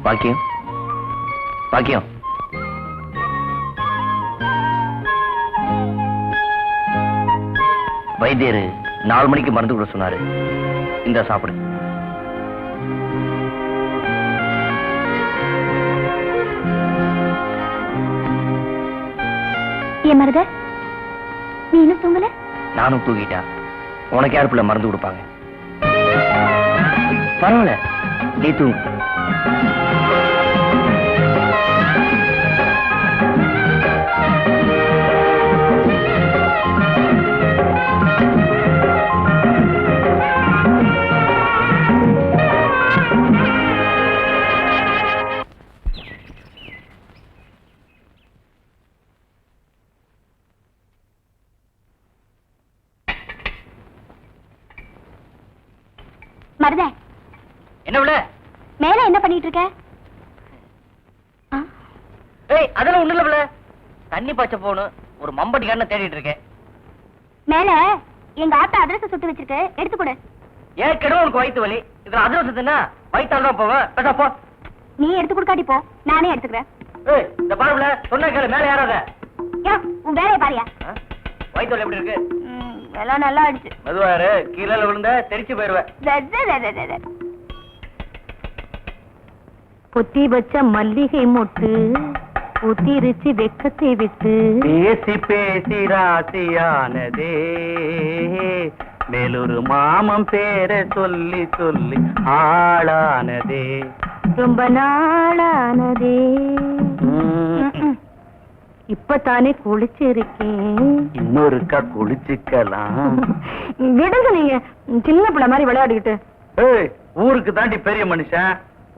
பாக்கியம், பாக்கியம். வைத்தியர் 4 மணிக்கு மருந்து கூட சொன்னாரு. இந்த சாப்பிடு. ஏன் மருத, நீ இன்னும் தூங்கல? நானும் தூங்கிட்டா. உனக்கு யார் பிள்ளை மருந்து கொடுப்பாங்க? பரவாயில்ல, நீ தூங்கு. மருத, என்ன விட? மேல என்ன பண்ணிட்டு இருக்க? ஏய், அதெல்லாம் ஒண்ணு இல்ல விட. தண்ணி பாய்ச்ச போகணும். ஒரு மம்பட்டி கண்ணை தேடிட்டு இருக்கேன். மேல எங்க ஆத்தா அதிரசம் சுட்டு வச்சிருக்கு, எடுத்து கொடு. ஏற்கனவே உனக்கு வயிற்று வலி. இதுல அதிரசத்துனா வயிற்றால் தான் போவேன். பேசா போ. நீ எடுத்து கொடுக்காட்டி போ, நானே எடுத்துக்கிறேன். ஏய், இந்த பாருல சொன்ன கேளு. மேல யாராத? யா, உன் வேலையை பாரியா. வயிற்று வலி எப்படி இருக்கு? எல்லாம் நல்லா ஆயிடுச்சு. மெதுவாரு, கீழே விழுந்த தெரிச்சு போயிருவேன். பொத்தி வச்ச மல்லிகை மொட்டு ஊத்திருச்சு வெக்கத்தை விட்டு பேசி பேசி ராசியானதே, மேலொரு மாமன் பேரை சொல்லி சொல்லி ஆளானதே, ரொம்ப நாளானதே. இப்பதானே குளிச்சிருக்கேன், இன்னொருக்கா குளிச்சுக்கலாம். விடுங்க நீங்க சின்ன பிள்ளை மாதிரி விளையாடிக்கிட்டு. ஏய், ஊருக்கு தாண்டி பெரிய மனுஷன்.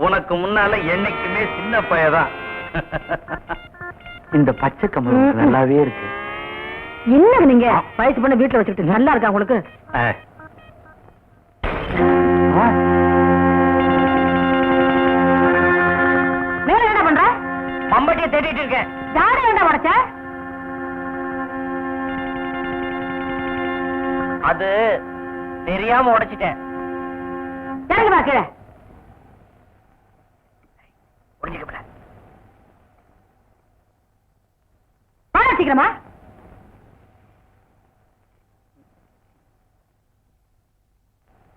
உனக்கு முன்னால என்னைக்குமே சின்ன பையதான். இந்த பச்சை கம்பளம் நல்லாவே இருக்கு. என்ன நீங்க வயசு பண்ண வீட்டுல வச்சுக்கிட்டு நல்லா இருக்கா உங்களுக்கு? மேல என்ன பண்ற? மம்பட்டியை தேடிட்டு இருக்கேன். யாரு என்ன உடைச்ச? அது தெரியாம உடைச்சிட்டேன். இறங்கி வா கீழே. புரிஞ்சுக்கப்பட சீக்கிரமா.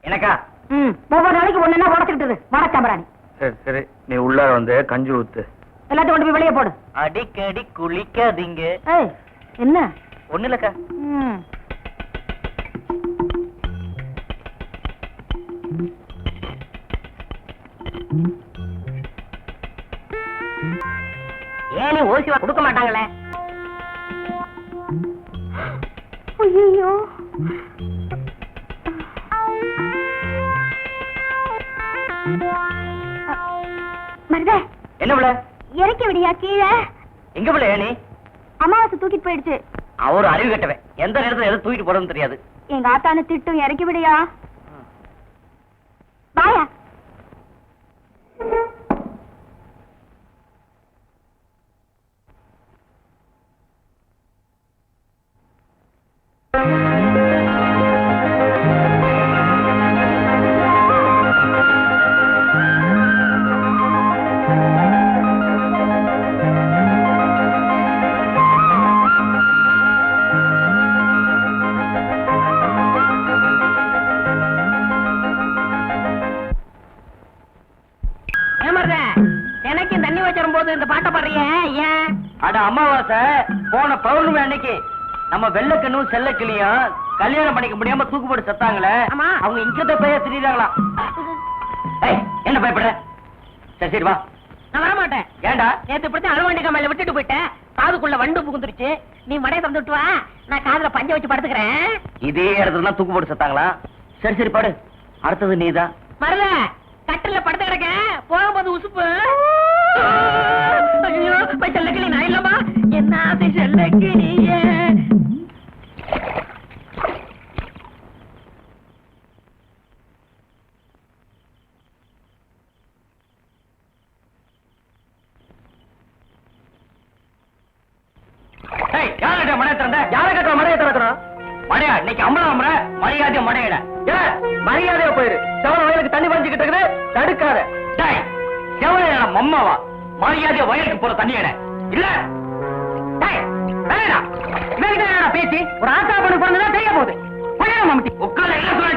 எனக்கா? ஒவ்வொரு நாளைக்கு ஒண்ணுன்னா உடச்சுக்கிட்டு வடச்சாம்பராணி. சரி சரி, நீ உள்ளார வந்து கஞ்சி ஊத்து. எல்லாத்தையும் கொண்டு போய் வெளியே போடு. அடிக்கடி குளிக்காதீங்க. ஏய், என்ன ஒண்ணு இல்லக்கா. ம். ஏன் நீ ஓசிவா கொடுக்க மாட்டாங்களே? ஐயோ, மருதே, என்ன பிள்ளை? இறக்கி விடியா கீழே. எங்க பிள்ளை நீ? அமாவாசை தூக்கிட்டு போயிடுச்சு. அவரு அறிவு கட்டவன், எந்த நேரத்துல எது தூக்கிட்டு போறதுன்னு தெரியாது. எங்க ஆத்தான திட்டும், இறக்கி விடியா. வாயா. எனக்கு தண்ணி வச்சிரும் போது இந்த பாட்டை பாடுறிய ஏன்? அட அமாவாசை போன பௌர்ணமி அன்னைக்கு நம்ம வெள்ளக்கண்ணும் செல்லக்கிளியும் கல்யாணம் பண்ணிக்க முடியாம தூக்கு போட்டு செத்தாங்களே. ஆமா. அவங்க இங்கத பைய திடீராங்களா? என்ன பயப்படுற? சரி சரி வா. நான் வரமாட்டேன். ஏண்டா? நேத்து இப்படி அழுவாண்டி கம்மையில விட்டுட்டு போயிட்டேன். காதுக்குள்ள வண்டு புகுந்துருச்சு. நீ மடைய தந்துட்டு வா, நான் காதுல பஞ்ச வச்சு படுத்துக்கிறேன். இதே இடத்துல தான் தூக்கு போட்டு செத்தாங்களா? சரி சரி பாடு. அடுத்தது நீதான். மருத, கட்டில படுத்து கிடக்க போகும்போது உசுப்பு. ஐயோ, செல்லக்கிளி நான் இல்லமா? என்ன அது செல்லக்கிளியே? மழையா இன்னைக்கு அம்பளம் மரியாதைய மழையிட மரியாதையா போயிரு. செவன வயலுக்கு தண்ணி வஞ்சுக்கிட்டு இருக்குது, தடுக்காத. செவன மம்மாவா மரியாதைய வயலுக்கு போற தண்ணி இட இல்ல. பேச்சு ஒரு ஆத்தா பண்ணு போனதுதான் தெரிய போகுது. உட்கார என்ன சொல்ல.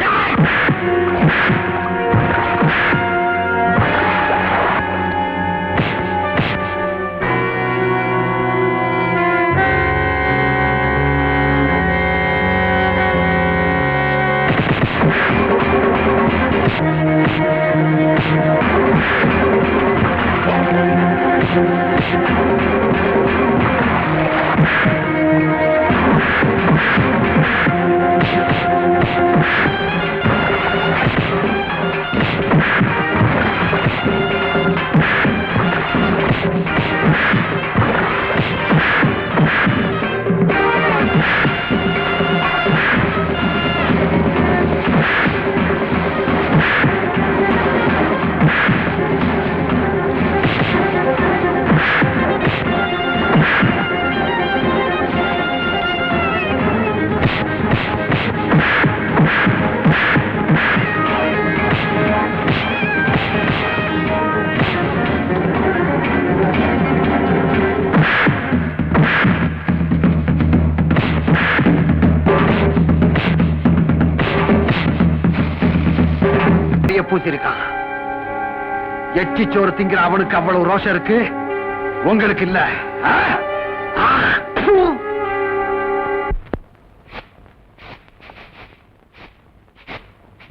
பூசிருக்கான். எச்சி சோறு திங்கிற அவனுக்கு அவ்வளவு ரோஷம் இருக்கு, உங்களுக்கு இல்ல.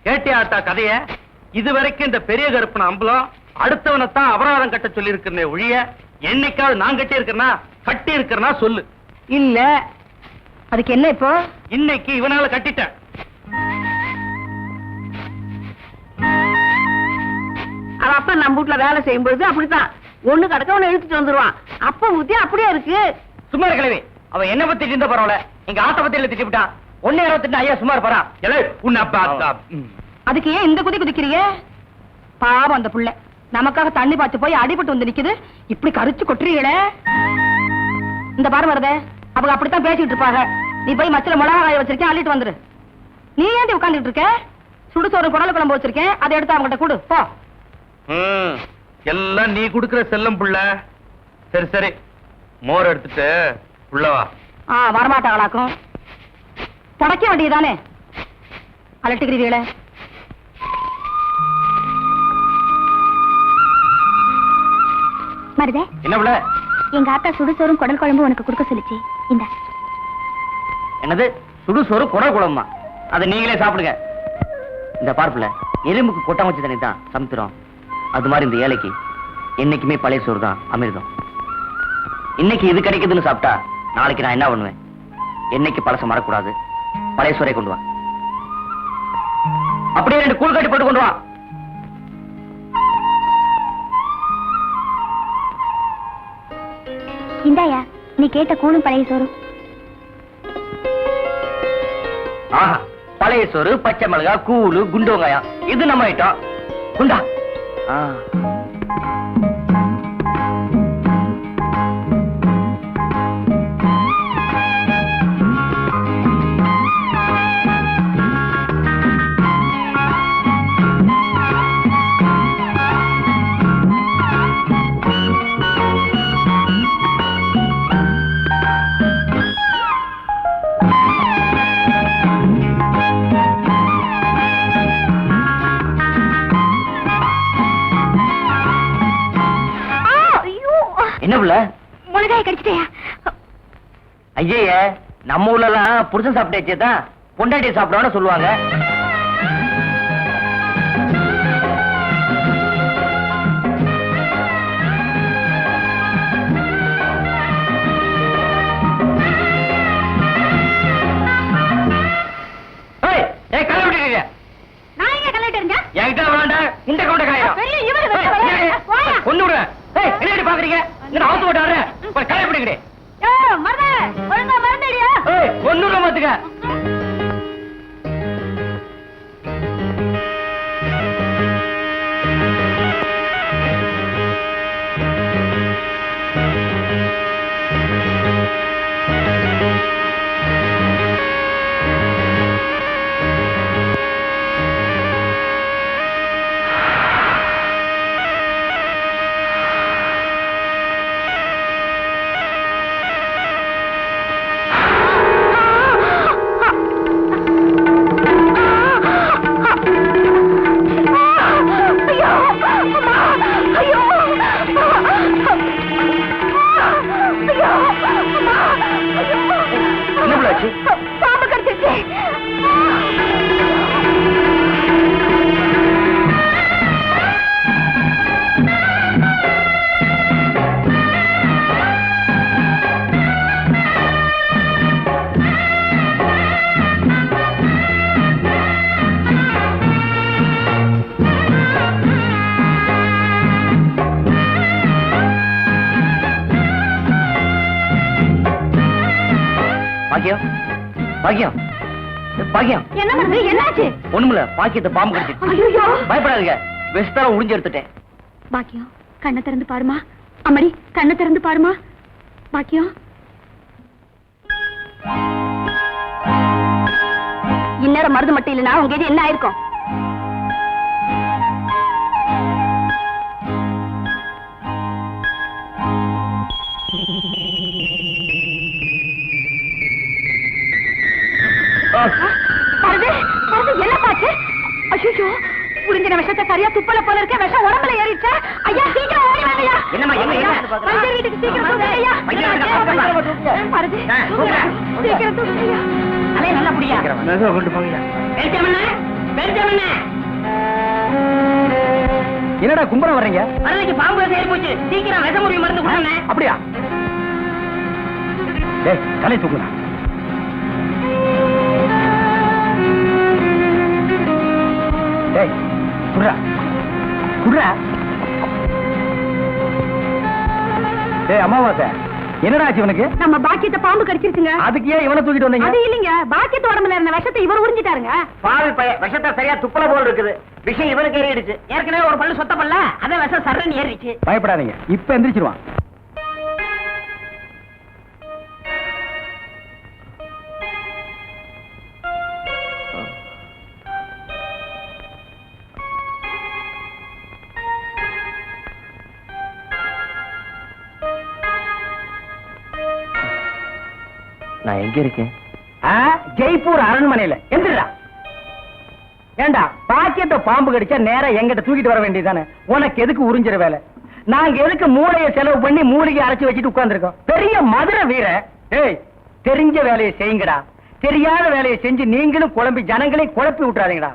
கேட்டியாத்தா கதைய? இதுவரைக்கும் இந்த பெரிய கருப்பன அம்பலம் அடுத்தவனைத்தான் அபராதம் கட்ட சொல்லி இருக்கிற ஒழிய என்னைக்காவது நான் கட்டி இருக்கிறனா கட்டி இருக்கிறனா சொல்லு. இல்ல, அதுக்கு என்ன இப்போ? இன்னைக்கு இவனால கட்டிட்டேன். அப்ப நம்ம வீட்டுல வேலை செய்யும்போது அப்படித்தான் ஒண்ணு கடக்க ஒண்ணு இழுத்துட்டு வந்துருவான். அப்ப புத்தி அப்படியே இருக்கு. சும்மா இருக்கலவே. அவன் என்ன பத்தி இருந்த பரவாயில்ல, எங்க ஆத்த பத்தி திட்டி விட்டான். 1.28 ஐயா சும்மா இருப்பாரா? அதுக்கு ஏன் இந்த குதி குதிக்கிறீங்க? பாவம் அந்த புள்ள நமக்காக தண்ணி பார்த்து போய் அடிபட்டு வந்து நிக்குது. இப்படி கரிச்சு கொட்டுறீங்களே. இந்த பாரு வருதே, அவங்க அப்படித்தான் பேசிட்டு இருப்பாங்க. நீ போய் மச்சல மிளகா காய வச்சிருக்கேன், அள்ளிட்டு வந்துரு. நீ ஏன் உட்காந்துட்டு இருக்க? சுடுசோறு குடல் குழம்பு வச்சிருக்கேன், அதை எடுத்து அவங்ககிட்ட கொடு போ. எல்லாம் நீ குடுக்கிற செல்லம் புள்ள. சரி சரி, மோர் எடுத்துட்டு உள்ளவா. வரமாட்டாங்களாக்கும். தொடக்க வேண்டியதானே அலட்டுக்கிறீங்களே. மருதே, என்ன புள்ள? எங்க ஆத்தா சுடுசோறும் குடல் குழம்பு உனக்கு கொடுக்க சொல்லிச்சு. இந்த என்னது சுடு சோறு குடல் குழம்புமா? அதை நீங்களே சாப்பிடுங்க. இந்த பார்ப்புல எலும்புக்கு கொட்டாமச்சு தண்ணி தான் சமுத்திரம். அது மாதிரி இந்த ஏழைக்கு என்னைக்குமே பழைய சோறு தான் அமிர்தம். இன்னைக்கு இது கிடைக்குதுன்னு சாப்பிட்டா நாளைக்கு நான் என்ன பண்ணுவேன்? என்னைக்கு பழச மறக்கூடாது. பழைய சோறை கொண்டு வா. அப்படியே 2 கூழ் கட்டி போட்டு கொண்டு வா. இந்தாயா, நீ கேட்ட கூழும் பழைய சோறும். ஆஹா, பழைய சோறு, பச்சை மிளகா, கூழு, குண்டு வெங்காயம், இது நம்ம ஐட்டம். குண்டா. என்ன புள்ள? முழுகாய கடிச்சிட்டியா? ஐயே, நம்ம ஊர்ல எல்லாம் புருஷன் சாப்பிட்டே தான் பொண்டாட்டி சாப்பிடணும்னு சொல்லுவாங்க. நான் எங்க கலட்டு இருங்க? என்கிட்ட வேண்டாம், இந்த கவுண்ட காயம் பெரிய இவரு போயா. கொண்டு விடுற. என்ன பாக்குறீங்க? அவத்து போட்டாரு கலை பிடிக்கிறே. மருதே, ஒழுங்கா மறந்துடியா? ஒண்ணு மாத்துக்க. பாம்பு கடிச்சிருச்சு. பாக்கியம், பாக்கியம், பாக்கியம். என்ன மருது, என்னாச்சு? ஒண்ணுமில்ல, பாக்கியத்தை பாம்பு கடிச்சிருச்சு. ஐயோ, பயப்படாதீங்க, விஷத்தால உறிஞ்சு எடுத்துட்டேன். பாக்கியம் கண்ணை திறந்து பாருமா. அம்மாடி, கண்ணை திறந்து பாருமா. பாக்கியம், இந்நேரம் மருந்து மட்டும் இல்லைன்னா உங்க இது என்ன ஆயிருக்கும்? மருது, மருது, என்ன பாச்சு? ஐயோ, புரிஞ்சின விஷத்தை சரியா துப்பல போல இருக்க. விஷம் உடம்புல ஏறிடுச்சா? ஐயா, சீக்கிரம் ஓடி வாங்கய்யா. என்னம்மா, என்ன, என்ன? மஞ்சள் வீட்டுக்கு சீக்கிரம் தூக்குங்க ஐயா. மருது, சீக்கிரம் தூக்குங்க ஐயா. அலே, நல்லா புடியா. கொண்டு போங்க. என்னடா கும்பரம் வர்றீங்க? மருந்துக்கு பாம்பு ஏறி போச்சு. சீக்கிரம் விஷமுறி மருந்து கொடுங்க. அப்படியா? டேய், தலை தூக்குடா. டேய், குடுறா. குடுறா. டேய் அமாவாசை, என்னடா ஆச்சு இவனுக்கு? நம்ம பாக்கியத்தை பாம்பு கடிச்சிருச்சுங்க. அதுக்கு ஏன் இவனை தூக்கிட்டு வந்தீங்க? அது இல்லைங்க, பாக்கியத்து உடம்புல இருந்த விஷத்தை இவர் உறிஞ்சிட்டாருங்க. பாவி பையன், விஷத்தை சரியா துப்பல போல இருக்குது. விஷம் இவனுக்கு ஏறிடுச்சு. ஏற்கனவே ஒரு பல்லு சொத்த பல்ல, அத விஷம் சர்றன்னு ஏறிடுச்சு. பயப்படாதீங்க, இப்ப எந்திரிச்சிருவான். நான் எங்க இருக்கேன்? ஜெய்ப்பூர் அரண்மனையில. எந்திரா. ஏண்டா, பாக்கியத்தை பாம்பு கடிச்சா நேரா எங்கிட்ட தூக்கிட்டு வர வேண்டியதானே? உனக்கு எதுக்கு உறிஞ்சிற வேலை? நாங்க எதுக்கு மூளையை செலவு பண்ணி மூலிகை அரைச்சு வச்சுட்டு உட்கார்ந்துருக்கோம்? பெரிய மதுரை வீரன். ஏய், தெரிஞ்ச வேலையை செய்யுங்கடா. தெரியாத வேலையை செஞ்சு நீங்களும் குழம்பி ஜனங்களையும் குழப்பி விட்டுறாதீங்கடா.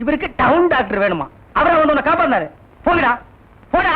இவருக்கு டவுன் டாக்டர் வேணுமா? அவரை வந்து உன்னை காப்பாந்தாரு. போங்கடா, போடா.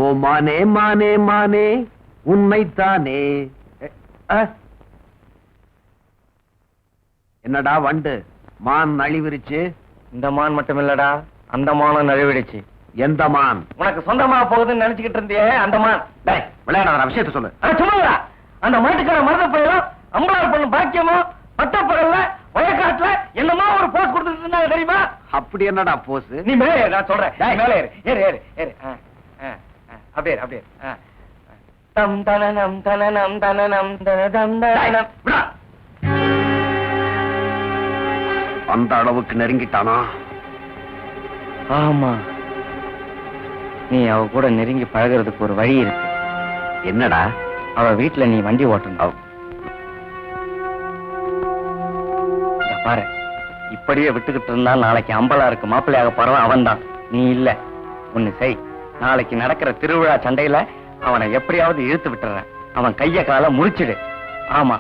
ஓ மானே மானே மானே உண்மைத்தானே. என்னடா வண்டு மான் நழிவிருச்சு? இந்த மான் மட்டும் இல்லடா, அந்த மானும் நழுவிடுச்சு. எந்த மான்? உனக்கு சொந்தமா போகுதுன்னு நினைச்சுக்கிட்டு இருந்தியே அந்த மான். விளையாடாத விஷயத்த சொல்லு. சும்மா அந்த மாட்டுக்கார மருத பயிரும் அம்பளார் பொண்ணு பாக்கியமும் பட்டப்பகல்ல வயக்காட்டுல என்னமோ ஒரு போஸ் கொடுத்துட்டு இருந்தாங்க தெரியுமா? அப்படி என்னடா போஸ்? நீ மேலே ஏறு, நான் சொல்றேன். மேலே ஏறு, ஏறு ஏறு ஏறு. அப்படியே அப்படியே. தம் தனனம் தனனம் தனனம் தனதம் தனனம். அந்த அளவுக்கு நெருங்கிட்டானா? ஆமா, நீ அவ கூட நெருங்கி பழகிறதுக்கு ஒரு வழி இருக்கு. என்னடா? அவ வீட்டுல நீ வண்டி ஓட்டணும். பாரு, இப்படியே விட்டுக்கிட்டு இருந்தா நாளைக்கு அம்பலாருக்கு மாப்பிள்ளையாக போறவன் அவன் தான், நீ இல்ல. ஒண்ணு செய், நாளைக்கு நடக்கிற திருவிழா சண்டையில அவனை எப்படியாவது இழுத்து விட்டுற. அவன் கைய கால முறிச்சிடு. ஆமா.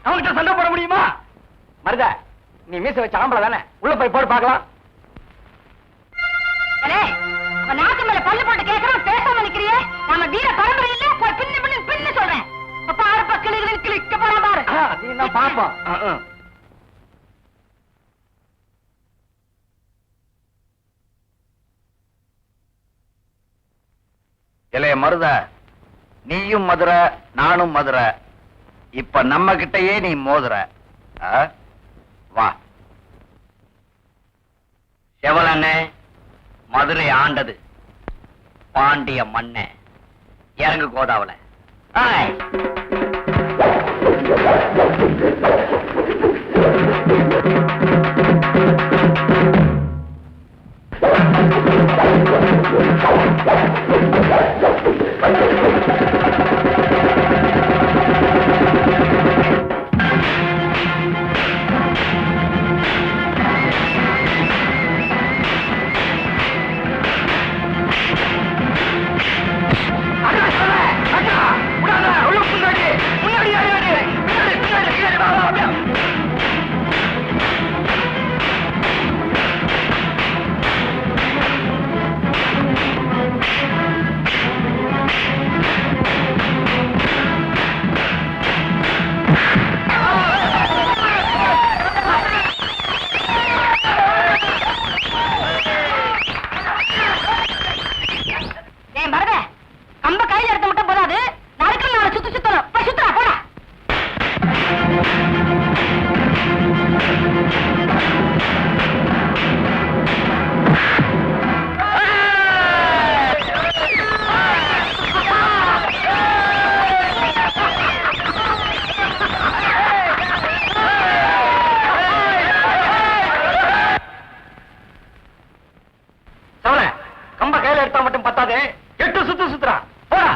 அவங்கிட்ட சண்டை போட முடியுமா? மருத, நீ மீச வச்ச ஆம்பளை தானே, உள்ள போய் போட்டு பார்க்கலாம். நாட்டு மேல பல்லு போட்டு கேட்கறோம், பேசாம நிக்கிறியே. நம்ம வீர பரம்பரை இல்ல, பின்னு பின்னு சொல்றேன். பாரு பக்கலிகளின் கிளிக்க போற பாரு. நீ நான் பாப்போம். இளைய மருத, நீயும் மதுரை, நானும் மதுரை. இப்ப நம்ம கிட்டயே நீ மோதுற. வா. செவலண்ணே, மதுரை ஆண்டது பாண்டிய மண்ணே. இறங்கு கோதாவல. கூடாது. 8 சுத்து சுத்துறா. போடா.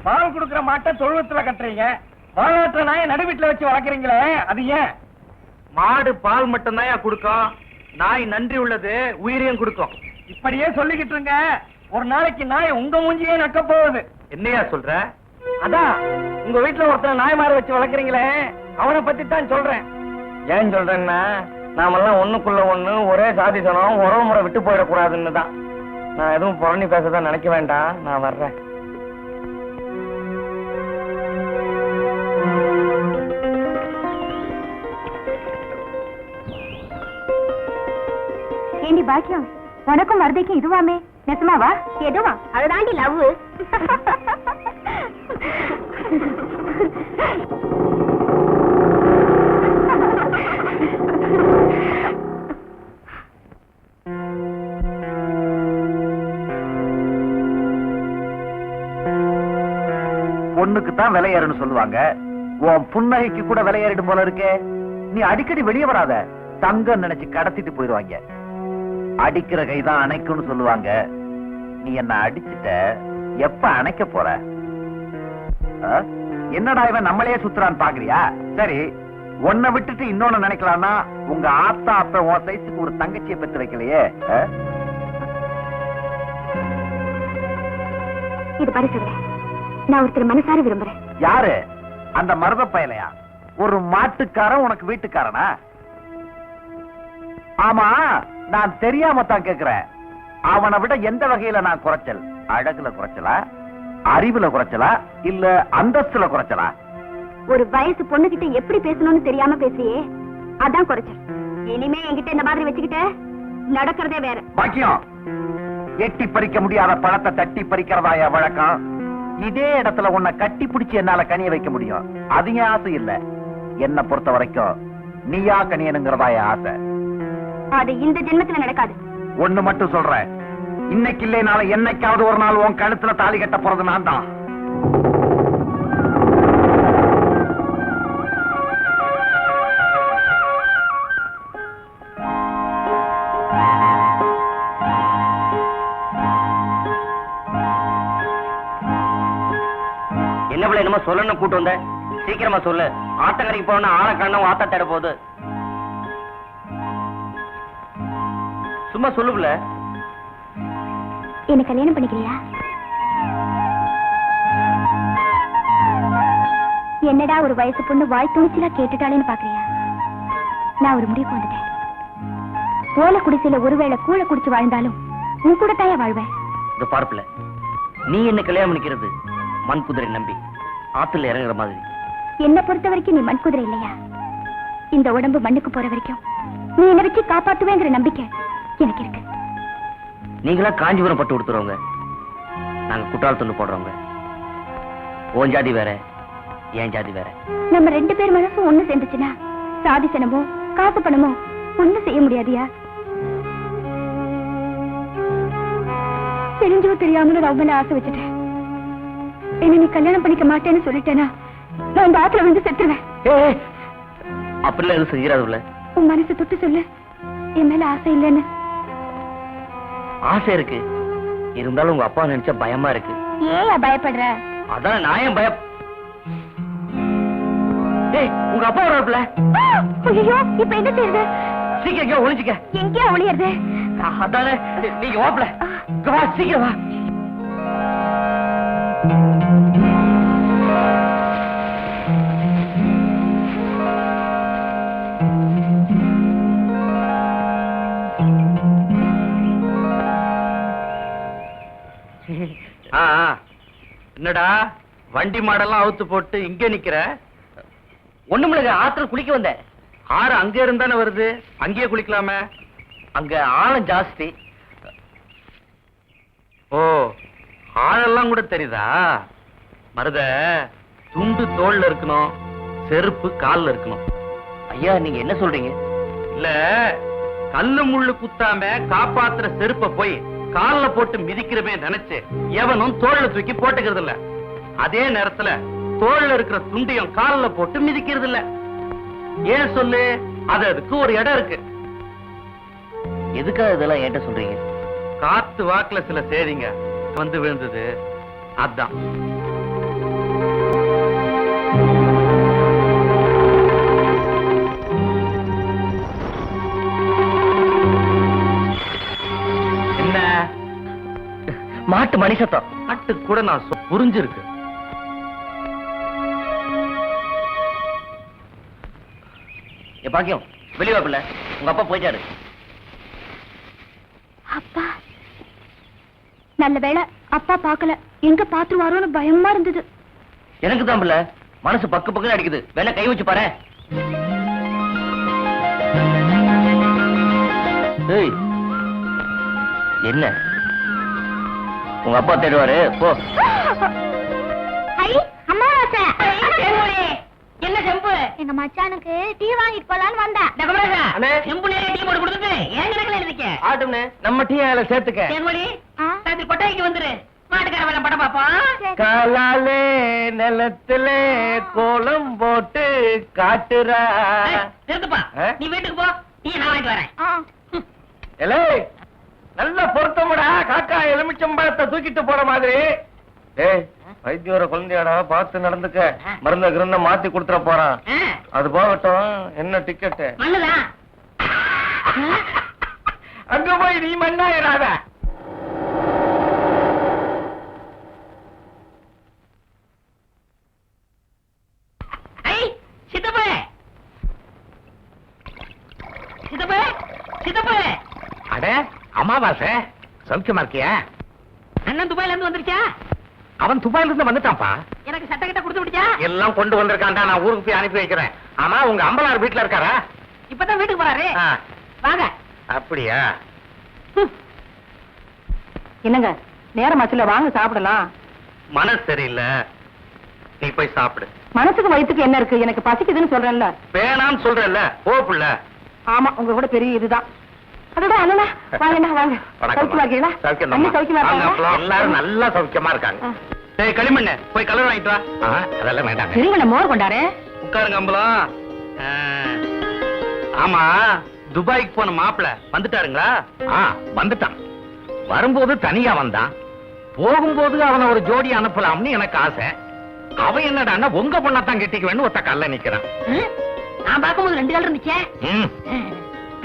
பால் குடுக்கிற மாட்டை தொழுவத்துல கட்டுறீங்க, பாலாற்ற நாயை நடு வீட்டுல வச்சு வளர்க்குறீங்களே, அது ஏன்? மாடு பால் மட்டும் தான் கொடுக்கும், நாய் நன்றி உள்ளது உயிரையும் கொடுக்கும். இப்படியே சொல்லிக்கிட்டு இருங்க, ஒரு நாளைக்கு நாய் உங்க மூஞ்சியே நக்க போகுது. என்னையா சொல்ற? அதான் உங்க வீட்டுல ஒருத்தர் நாய் மாற வச்சு வளர்க்குறீங்களே, அவனை பத்தி தான் சொல்றேன். ஏன் சொல்றேன்னா, நாமெல்லாம் ஒண்ணுக்குள்ள ஒண்ணு ஒரே சாதி சனம் உறவு முறை விட்டு போயிடக்கூடாதுன்னு தான். நான் எதுவும் புறணி பேசதான் நினைக்க வேண்டாம், நான் வர்றேன். ஏண்டி பாக்கியம், உனக்கும் மருதைக்கும் இதுவாமே? நெசமாவா? எதுவா? அதுதாண்டி லவ். பொண்ணுக்கு தான் விலையேறுன்னு சொல்லுவாங்க, உன் புன்னகைக்கு கூட விலையேறிடும் போல இருக்கே. நீ அடிக்கடி வெளியே வராத, தங்கம் நினைச்சு கடத்திட்டு போயிடுவாங்க. அடிக்கிற கைதான் அணைக்கும்னு சொல்லுவாங்க. நீ என்ன அடிச்சுட்ட, எப்ப அணைக்க போற? என்னடா இவன் நம்மளையே சுத்துறான்னு பாக்குறியா? சரி, உன்னை விட்டுட்டு இன்னொன்னு நினைக்கலாம்னா, உங்க ஆத்தா அப்ப உன் சைஸுக்கு ஒரு தங்கச்சியை பெற்று வைக்கலையே. இது பாரு சொல்றேன், நான் ஒருத்தர் மனசார விரும்புறேன். யாரு? அந்த மருத பயலையா? ஒரு மாட்டுக்காரன் உனக்கு வீட்டுக்காரனா? ஆமா, நான் தெரியாம தான் கேக்குறேன். அவனை விட எந்த வகையில நான் குறைச்சல்? அழகுல குறைச்சலா, அறிவுல குறைச்சலா, இல்ல அந்தஸ்துல குறைச்சலா? ஒரு வயசு பொண்ணுகிட்ட எப்படி பேசணும்னு தெரியாம பேசியே, அதான் குறைச்சல். இனிமே என்கிட்ட இந்த மாதிரி வச்சுக்கிட்ட நடக்கிறதே வேற. பாக்கியம், எட்டி பறிக்க முடியாத பழத்தை தட்டி பறிக்கிறதா என் வழக்கம். இதே இடத்துல உன்னை கட்டி பிடிச்சு என்னால கனிய வைக்க முடியும். அது என் ஆசை இல்ல. என்ன பொறுத்த வரைக்கும் நீயா கனியனுங்கிறதா என் ஆசை. அது இந்த ஜென்மத்துல நடக்காது. ஒண்ணு மட்டும் சொல்றேன், இன்னைக்கு இல்லைனால என்னைக்காவது ஒரு நாள் உன் கழுத்துல தாலி கட்ட போறது நான் தான். என்ன பிள்ளை என்னமோ சொல்லணும் கூட்டு வந்த, சீக்கிரமா சொல்லு. ஆத்தங்கரைக்கு போனா ஆளை காணோம், ஆத்தா தேட போகுது. சும்மா சொல்லுல. என்ன கல்யாணம் பண்ணிக்கலையா? என்னடா ஒரு வயசு பொண்ணு வாய் துணிச்சலா கேட்டுட்டாளேன்னு பாக்குறியா? நான் ஒரு முடிவுக்கு வந்துட்டேன். ஓலை குடிசையில ஒருவேளை கூழ குடிச்சு வாழ்ந்தாலும் உன் கூட தாயா வாழ்வேன். இந்த பார்ப்புல நீ என்ன கல்யாணம் பண்ணிக்கிறது மண் குதிரை நம்பி ஆத்துல இறங்குற மாதிரி. என்ன பொறுத்த வரைக்கும் நீ மண் குதிரை இல்லையா? இந்த உடம்பு மண்ணுக்கு போற வரைக்கும் நீ என்ன வச்சு காப்பாத்துவேங்கிற நம்பிக்கை எனக்கு இருக்கு. நீங்களா காஞ்சிபுரம் பட்டு கொடுத்துறவங்க, நாங்க குற்றாலத்துல போடுறவங்க. ஓன் ஜாதி வேற, ஏன் ஜாதி வேற? நம்ம 2 பேர் மனசும் ஒண்ணு சேர்ந்துச்சுன்னா சாதி சனமோ காசு பணமோ ஒண்ணு செய்ய முடியாதியா. தெரிஞ்சோ தெரியாமலும் லவ் மேல ஆசை வச்சுட்டேன். என்ன நீ கல்யாணம் பண்ணிக்க மாட்டேன்னு சொல்லிட்டேனா நான் இந்த ஆத்துல வந்து செத்துருவேன். அப்படிலாம் எதுவும் செய்யறாதுல்ல. உன் மனசை தொட்டு சொல்லு, என் மேல ஆசை இல்லைன்னு. ஆசை இருக்கு, இருந்தாலும் உங்க அப்பா நினைச்சா பயமா இருக்கு. ஏன் பயப்படுற? அதான் நான் ஏன் உங்க அப்பா வரல. ஐயோ, இப்ப என்ன செய்யுது? சீக்கிரம் எங்கேயோ ஒளிஞ்சுக்க. எங்கேயா ஒளியறது? அதானே நீங்க வாப்பல. வா, சீக்கிரம் வா. என்னடா வண்டி மாடெல்லாம் அவுத்து போட்டு இங்க நிக்கிற? ஒண்ணுமில்ல, ஆத்துல குளிக்க வந்தேன். ஆறு அங்க இருந்தானே வருது, அங்கேயே குளிக்கலாமே. அங்க ஆழம் ஜாஸ்தி. ஓ, ஆழெல்லாம் கூட தெரியுதா? மருத துண்டு தோல்ல இருக்கணும், செருப்பு கால்ல இருக்கணும். ஐயா, நீங்க என்ன சொல்றீங்க? இல்ல, கல்லு முள்ளு குத்தாம காப்பாத்துற செருப்ப போய் கால்ல போட்டு மிதிக்கிறமே நினைச்சு எவனும் தோல்ல தூக்கி போட்டுக்கிறது இல்ல. அதே நேரத்துல தோல்ல இருக்கிற துண்டையும் கால்ல போட்டு மிதிக்கிறது இல்ல. ஏன் சொல்லு? அதுக்கு ஒரு இடம் இருக்கு. எதுக்காக இதெல்லாம் ஏன்ட்ட சொல்றீங்க? காத்து வாக்குல சில சேதிங்க வந்து விழுந்தது, அதான். என்ன மாட்டு மணி சத்தம். மாட்டு கூட நான் புரிஞ்சிருக்கு. பாக்கியம், வெளியே பிள்ளை. உங்க அப்பா போயிட்டாரு. அப்பா நல்ல வேளை அப்பா பார்க்கல. எங்க பாத்துருவாரோன்னு பயமா இருந்தது. எனக்கு தான் பிள்ளை மனசு பக்கு பக்கம் அடிக்குது. வேணா கை வச்சு பாரு. என்ன உங்க அப்பா தேடுவாரு, போ. என்ன செம்பு? எங்க மச்சானுக்கு டீ வாங்கிட்டு போலான்னு வந்தேன். செம்பு நிறைய டீ போட்டு கொடுத்துட்டு ஏன் கணக்குல இருக்க? ஆட்டும்னே, நம்ம டீ அதுல சேர்த்துக்க. தேன்மொழி, ராத்திரி கொட்டாய்க்கு வந்துரு. மாட்டுக்கார வேலை படம் பாப்போம். காலாலே நிலத்துல கோலம் போட்டு காட்டுறா. நிறுத்துப்பா, நீ வீட்டுக்கு போ. டீ நான் வாங்கிட்டு வரேன். நல்ல பொருத்தமுடா. காக்கா எலுமிச்சம்பழத்தை தூக்கிட்டு போற மாதிரி. ஏய், வைத்தியோர குழந்தையாடா, பார்த்து நடந்துக்க. மருந்த கிருந்த மாத்தி கொடுத்துட போறான். அது போகட்டும். என்ன டிக்கெட்? மண்ணுதான். அங்க போய் நீ மண்ணாயிராத. சித்தப்ப சித்தப்ப சித்தப்ப. அட அமாவாசை, சௌக்கியமா இருக்கியா? அண்ணன் துபாயில இருந்து வந்துருச்சா? அவன் துபாயில இருந்து வந்துட்டான்ப்பா. எனக்கு சட்டை கிட்ட கொடுத்து விடுச்சா? எல்லாம் கொண்டு வந்திருக்கான்டா. நான் ஊருக்கு போய் அனுப்பி வைக்கிறேன். ஆமா, உங்க அம்பலார் வீட்டுல இருக்காரா? இப்பதான் வீட்டுக்கு போறாரு. வாங்க. அப்படியா? என்னங்க நேரமாச்சுல, வாங்க சாப்பிடலாம். மனசு சரியில்லை, நீ போய் சாப்பிடு. மனசுக்கு வயிற்றுக்கு என்ன இருக்கு? எனக்கு பசிக்குதுன்னு சொல்றேன்ல. வேணான்னு சொல்றேன்ல, போ புள்ள. ஆமா, உங்க கூட பெரிய இதுதான். அடடா அண்ணா, வாங்கண்ணா வாங்க. சௌக்கியமா இருக்கீங்களா? அண்ணி சௌக்கியமா இருக்காங்களா? எல்லாரும் நல்லா சௌக்கியமா இருக்காங்க. டேய் களிமண்ணு, போய் கலர் வாங்கிட்டு வா. அதெல்லாம் வேண்டாம். சரிங்களா, மோர் கொண்டாரு. உட்காருங்க அம்பலம். ஆமா, துபாய்க்கு போன மாப்பிள வந்துட்டாருங்களா? வந்துட்டான். வரும்போது தனியா வந்தான். போகும்போது அவனை ஒரு ஜோடி அனுப்பலாம்னு எனக்கு ஆசை. அவன் என்னடான்னா உங்க பொண்ணத்தான் கெட்டிக்குவேன்னு ஒத்த கல்ல நிக்கிறான். நான் பார்க்கும்போது 2 கால் இருந்துச்சே.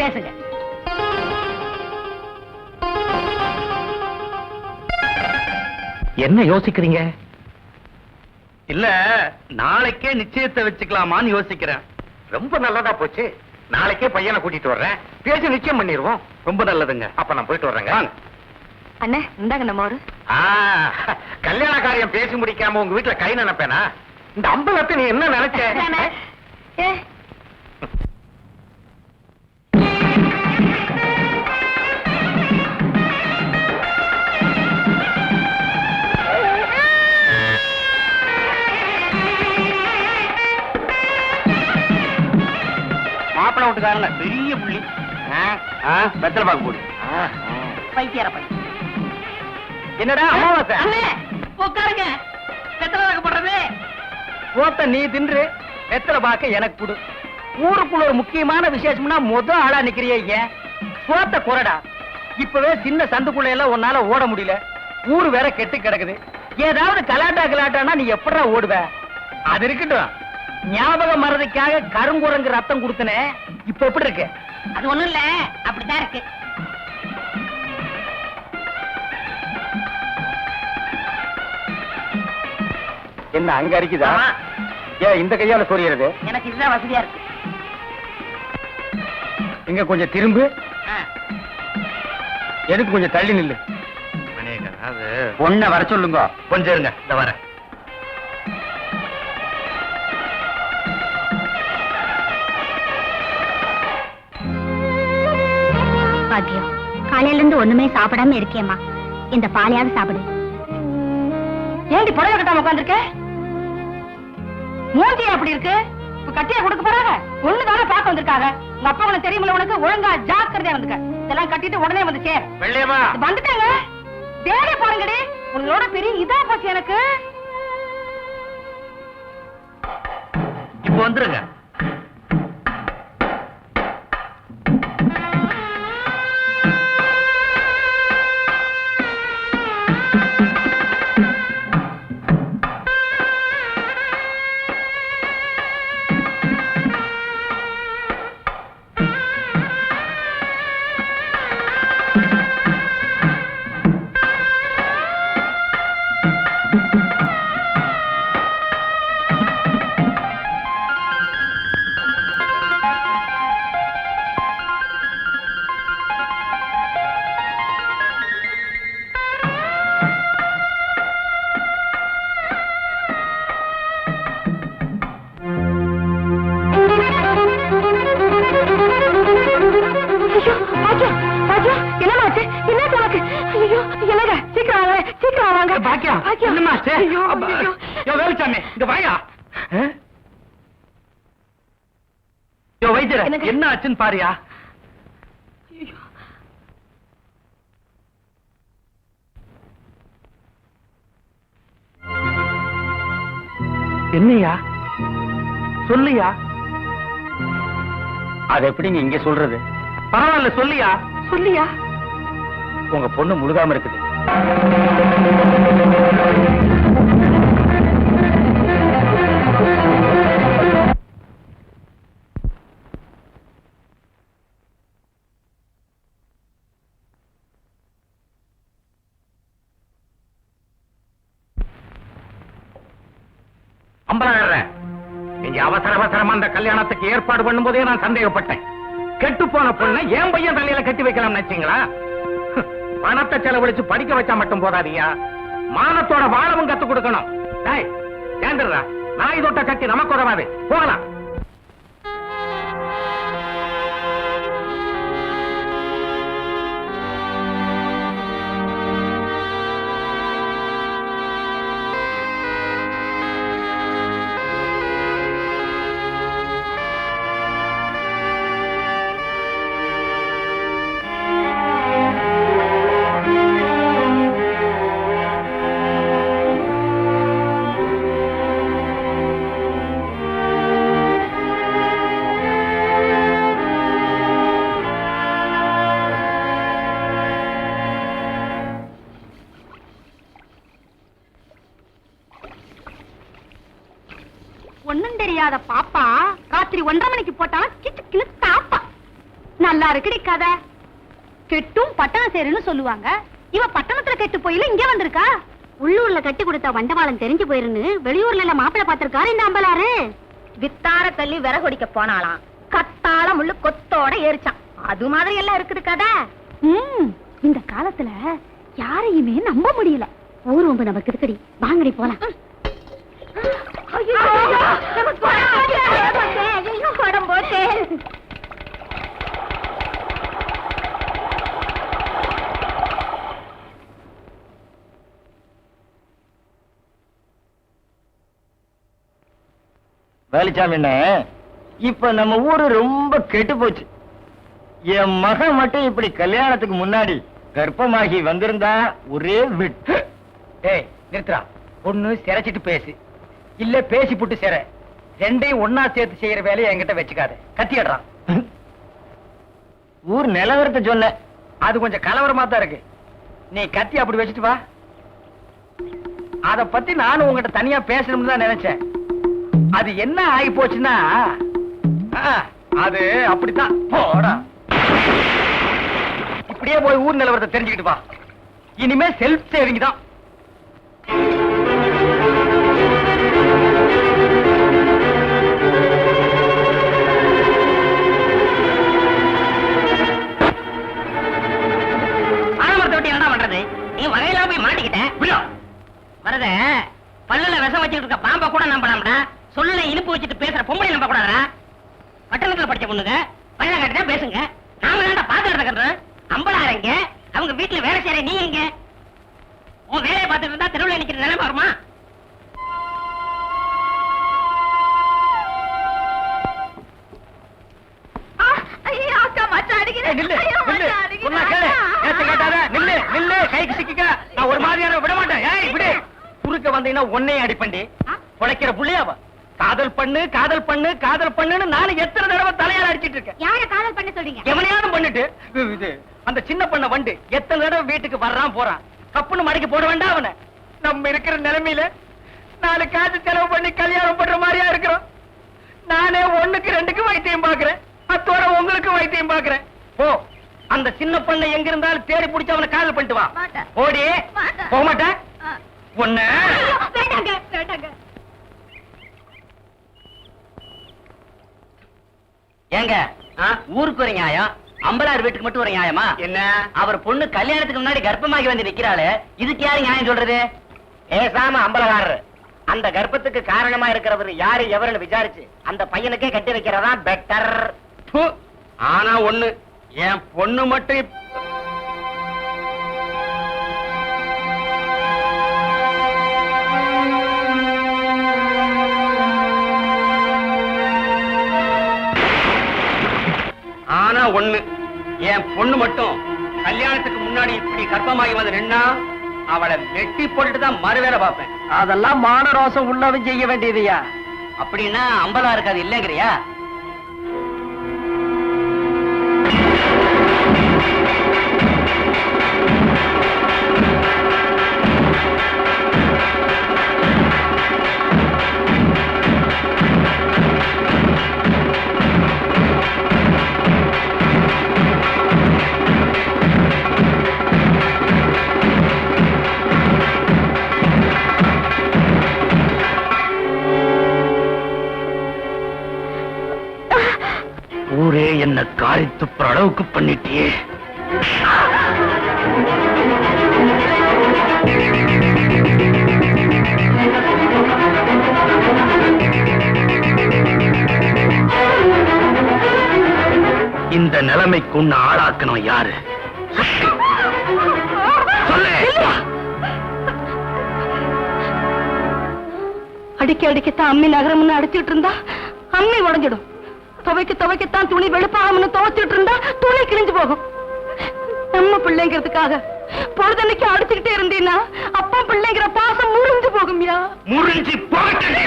பேசுங்க. என்ன யோசிக்கிறீங்க? இல்ல, நாளைக்கே நிச்சயத்தை வச்சுக்கலாமான்னு யோசிக்கிறேன். ரொம்ப நல்லதா போச்சு. நாளைக்கே பையனை கூட்டிட்டு வர்றேன். பேசி நிச்சயம் பண்ணிடுவோம். ரொம்ப நல்லதுங்க. அப்ப நான் போயிட்டு வர்றேங்க. அண்ணே, இந்தாங்க நம்ம ஒரு கல்யாண காரியம் பேசி முடிக்காம உங்க வீட்டுல கை நினைப்பேனா? இந்த அம்பலத்தை நீ என்ன நினைச்ச? வீட்டுக்காரன் பெரிய புள்ளி. வெத்தலை பாக்கு போடு. பைத்தியார பையன். என்னடா அமாவாசை? அண்ணே, உட்காருங்க. வெத்தலை வாக்கப்படுறது. போத்த நீ தின்று, வெத்தலை பாக்க எனக்கு கொடு. ஊருக்குள்ள ஒரு முக்கியமான விசேஷம்னா ஆளா நிக்கிறிய. போத்த குறடா. இப்பவே சின்ன சந்துக்குள்ள எல்லாம் உன்னால ஓட முடியல. ஊரு வேற கெட்டு கிடக்குது. ஏதாவது கலாட்டானா நீ எப்படா ஓடுவ? அது இருக்கட்டும், ஞாபகம் மறதிக்காக கருங்குரங்கு ரத்தம் கொடுத்தனே, இப்ப எப்படி இருக்கு? அது ஒண்ணும் இல்ல, அப்படித்தான் இருக்கு. என்ன அங்க அரிக்குதா? ஏன் இந்த கையால சொரியறது? எனக்கு இதுதான் வசதியா இருக்கு. இங்க கொஞ்சம் திரும்பு. எதுக்கு கொஞ்சம் தள்ளி நில்லு. பொண்ண வர சொல்லுங்க. கொஞ்சம் இருங்க, இந்த வர. பாக்கியம், காலையில இருந்து ஒண்ணுமே சாப்பிடாம இருக்கேம்மா. இந்த பாலையாவது சாப்பிடு. ஏண்டி புடவை கட்டாம உட்காந்துருக்க? மூஞ்சி அப்படி இருக்கு. இப்ப கட்டியா கொடுக்க போறாங்க. ஒண்ணுதானே பார்க்க வந்திருக்காங்க. உங்க அப்பா உனக்கு தெரியுமில்ல, உனக்கு ஒழுங்கா ஜாக்கிரதையா வந்துக்க. இதெல்லாம் கட்டிட்டு உடனே வந்து சேர். வெள்ளையம்மா வந்துட்டாங்க. தேடி பாருங்கடி, உங்களோட பெரிய இதா போச்சு எனக்கு. இப்ப வந்துருங்க. என்ன ஆச்சுன்னு பாரியா? என்னையா சொல்லியா? அது எப்படிங்க இங்க சொல்றது? பரவாயில்ல, சொல்லியா சொல்லியா. உங்க பொண்ணு முழுகாம இருக்குது. நீங்க அவசரமா அந்த கல்யாணத்துக்கு ஏற்பாடு பண்ணும் போதே நான் சந்தேகப்பட்டேன். கெட்டு போன பொண்ணை என் பையன் தலையில கட்டி வைக்கலாம் நினைச்சீங்களா? பணத்தை செலவழிச்சு படிக்க வச்சா மட்டும் போதாதியா, மானத்தோட வாழவும் கத்து கொடுக்கணும். ஏந்திரா, நாய் தொட்ட கட்டி நமக்கு உதவாது. போகலாம். ஒண்ணும் தெரியாத பாப்பா ராத்திரி 1:30 மணிக்கு போட்டா கிச்சு காப்பா. நல்லா இருக்குடி கதை. கெட்டும் பட்டணம் சேருன்னு சொல்லுவாங்க. இவ பட்டணத்துல கெட்டு போயில இங்க வந்திருக்கா. உள்ளூர்ல கட்டி கொடுத்த வண்டவாளம் தெரிஞ்சு போயிருன்னு வெளியூர்ல எல்லாம் மாப்பிள்ள பாத்திருக்காரு இந்த அம்பலாரு. வித்தார தள்ளி விறகொடிக்க போனாலாம். கத்தால முள்ளு கொத்தோட ஏறிச்சான். அது மாதிரி எல்லாம் இருக்குது கதை. இந்த காலத்துல யாரையுமே நம்ப முடியல. ஊர் ரொம்ப நமக்கு இருக்குடி. வாங்கடி போலாம். வேலுச்சாமி, இப்ப நம்ம ஊரு ரொம்ப கெட்டு போச்சு. என் மகன் மட்டும் இப்படி கல்யாணத்துக்கு முன்னாடி கர்ப்பமாகி வந்திருந்தா ஒரே விட்டு. ஏய் நிறுத்துறா. ஒண்ணு சிரைச்சிட்டு பேசு, இல்ல பேசி புட்டு சிற. ரெண்டையும் ஒன்னா சேர்த்து செய்யற வேலையை என்கிட்ட வச்சுக்காத. கத்திடுறான். ஊர் நிலவரத்தை சொன்ன. அது கொஞ்சம் கலவரமா தான் இருக்கு. நீ கத்தி அப்படி வச்சுட்டு வா. அத பத்தி நானும் உங்ககிட்ட தனியா பேசணும்னு தான் நினைச்சேன். அது என்ன ஆகி போச்சுன்னா, அது அப்படித்தான். போடா. இப்படியே போய் ஊர் நிலவரத்தை தெரிஞ்சுக்கிட்டு வா. இனிமே செல்ஃப் சேவிங் தான். வரத பல்லுல விஷம் வச்சுட்டு இருக்க பாம்ப கூட நம்பலாம்டா. சொல்லுல இனிப்பு வச்சுட்டு பேசுற பொம்பளை நம்ப கூடாதா? பட்டணத்துல படிச்ச பொண்ணுங்க பல்ல கட்டிதான் பேசுங்க. நாம தான்டா பாத்துட்டு இருக்கிறோம். அம்பளாரங்க அவங்க வீட்டுல வேலை செய்யற நீ எங்க? உன் வேலையை பார்த்துட்டு இருந்தா தெருவில் நிக்கிற நிலைமை வருமா? கைக்கு சிக்க நான் ஒரு மாதிரியான விட மாட்டேன். ஏய் விடு. குறுக்க வந்தீங்கன்னா ஒன்னையும் அடிப்பண்டி. பொழைக்கிற புள்ளையாவா? காதல் பண்ணு காதல் பண்ணு காதல் பண்ணுன்னு நானும் எத்தனை தடவை தலையால அடிச்சிட்டு இருக்கேன். யார காதல் பண்ண சொல்றீங்க? எவனையாவது பண்ணிட்டு இது அந்த சின்ன பண்ண வண்டு எத்தனை தடவை வீட்டுக்கு வர்றான் போறான். கப்புன்னு மடக்கி போட வேண்டாம் அவனை. நம்ம இருக்கிற நிலைமையில 4 காசு செலவு பண்ணி கல்யாணம் பண்ற மாதிரியா இருக்கிறோம். நானே 1க்கு 2க்கு வைத்தியம் பாக்குறேன். அத்தோட உங்களுக்கு வைத்தியம் பாக்குறேன். போ. அந்த சின்ன பண்ண எங்க இருந்தாலும் தேடி பிடிச்சு அவனை காதல் பண்ணிட்டு வா. ஓடி. போக மாட்டேன். ஒண்ணு ஏங்க ஊருக்கு ஒரு நியாயம், அம்பலார் வீட்டுக்கு மட்டும் ஒரு நியாயமா? என்ன? அவர் பொண்ணு கல்யாணத்துக்கு முன்னாடி கர்ப்பமாகி வந்து நிக்கிறாளு. இதுக்கு யாரு நியாயம் சொல்றது? ஏசாம அம்பலகாரர் அந்த கர்ப்பத்துக்கு காரணமா இருக்கிறவர் யாரு எவருன்னு விசாரிச்சு அந்த பையனுக்கே கட்டி வைக்கிறதா பெட்டர். ஆனா ஒண்ணு, என் பொண்ணு மட்டும் என் பொண்ணு மட்டும் கல்யாணத்துக்கு முன்னாடி இப்படி கர்ப்பமாகி வந்து நின்னா அவளை வெட்டி போட்டுட்டு தான் மறுவேலை பார்ப்பேன். அதெல்லாம் மானரோசம் உள்ளவன் செய்ய வேண்டியதையா? அப்படின்னா அம்பலா இருக்காது இல்லைங்கிறியா? ஊரே என்ன காரி துப்புற அளவுக்கு பண்ணிட்டியே. இந்த நிலைமைக்கு உன்னை ஆளாக்கணும் யாரு? சொல்லு. அடிக்க அடிக்கத்தான் அம்மி நகரம்னு அடிச்சிட்டு இருந்தா அம்மி உடைஞ்சிடும். துவைக்கத்தான் துணி வெளுப்பாகம்னு துவைச்சிட்டு இருந்தா துணி கிழிஞ்சு போகும். நம்ம பிள்ளைங்கிறதுக்காக பொழுதன்னைக்கு அடிச்சுக்கிட்டே இருந்தீங்கன்னா அப்பா பிள்ளைங்கிற பாசம் முறிஞ்சு போகும்யா. முறிஞ்சு போயிட்டு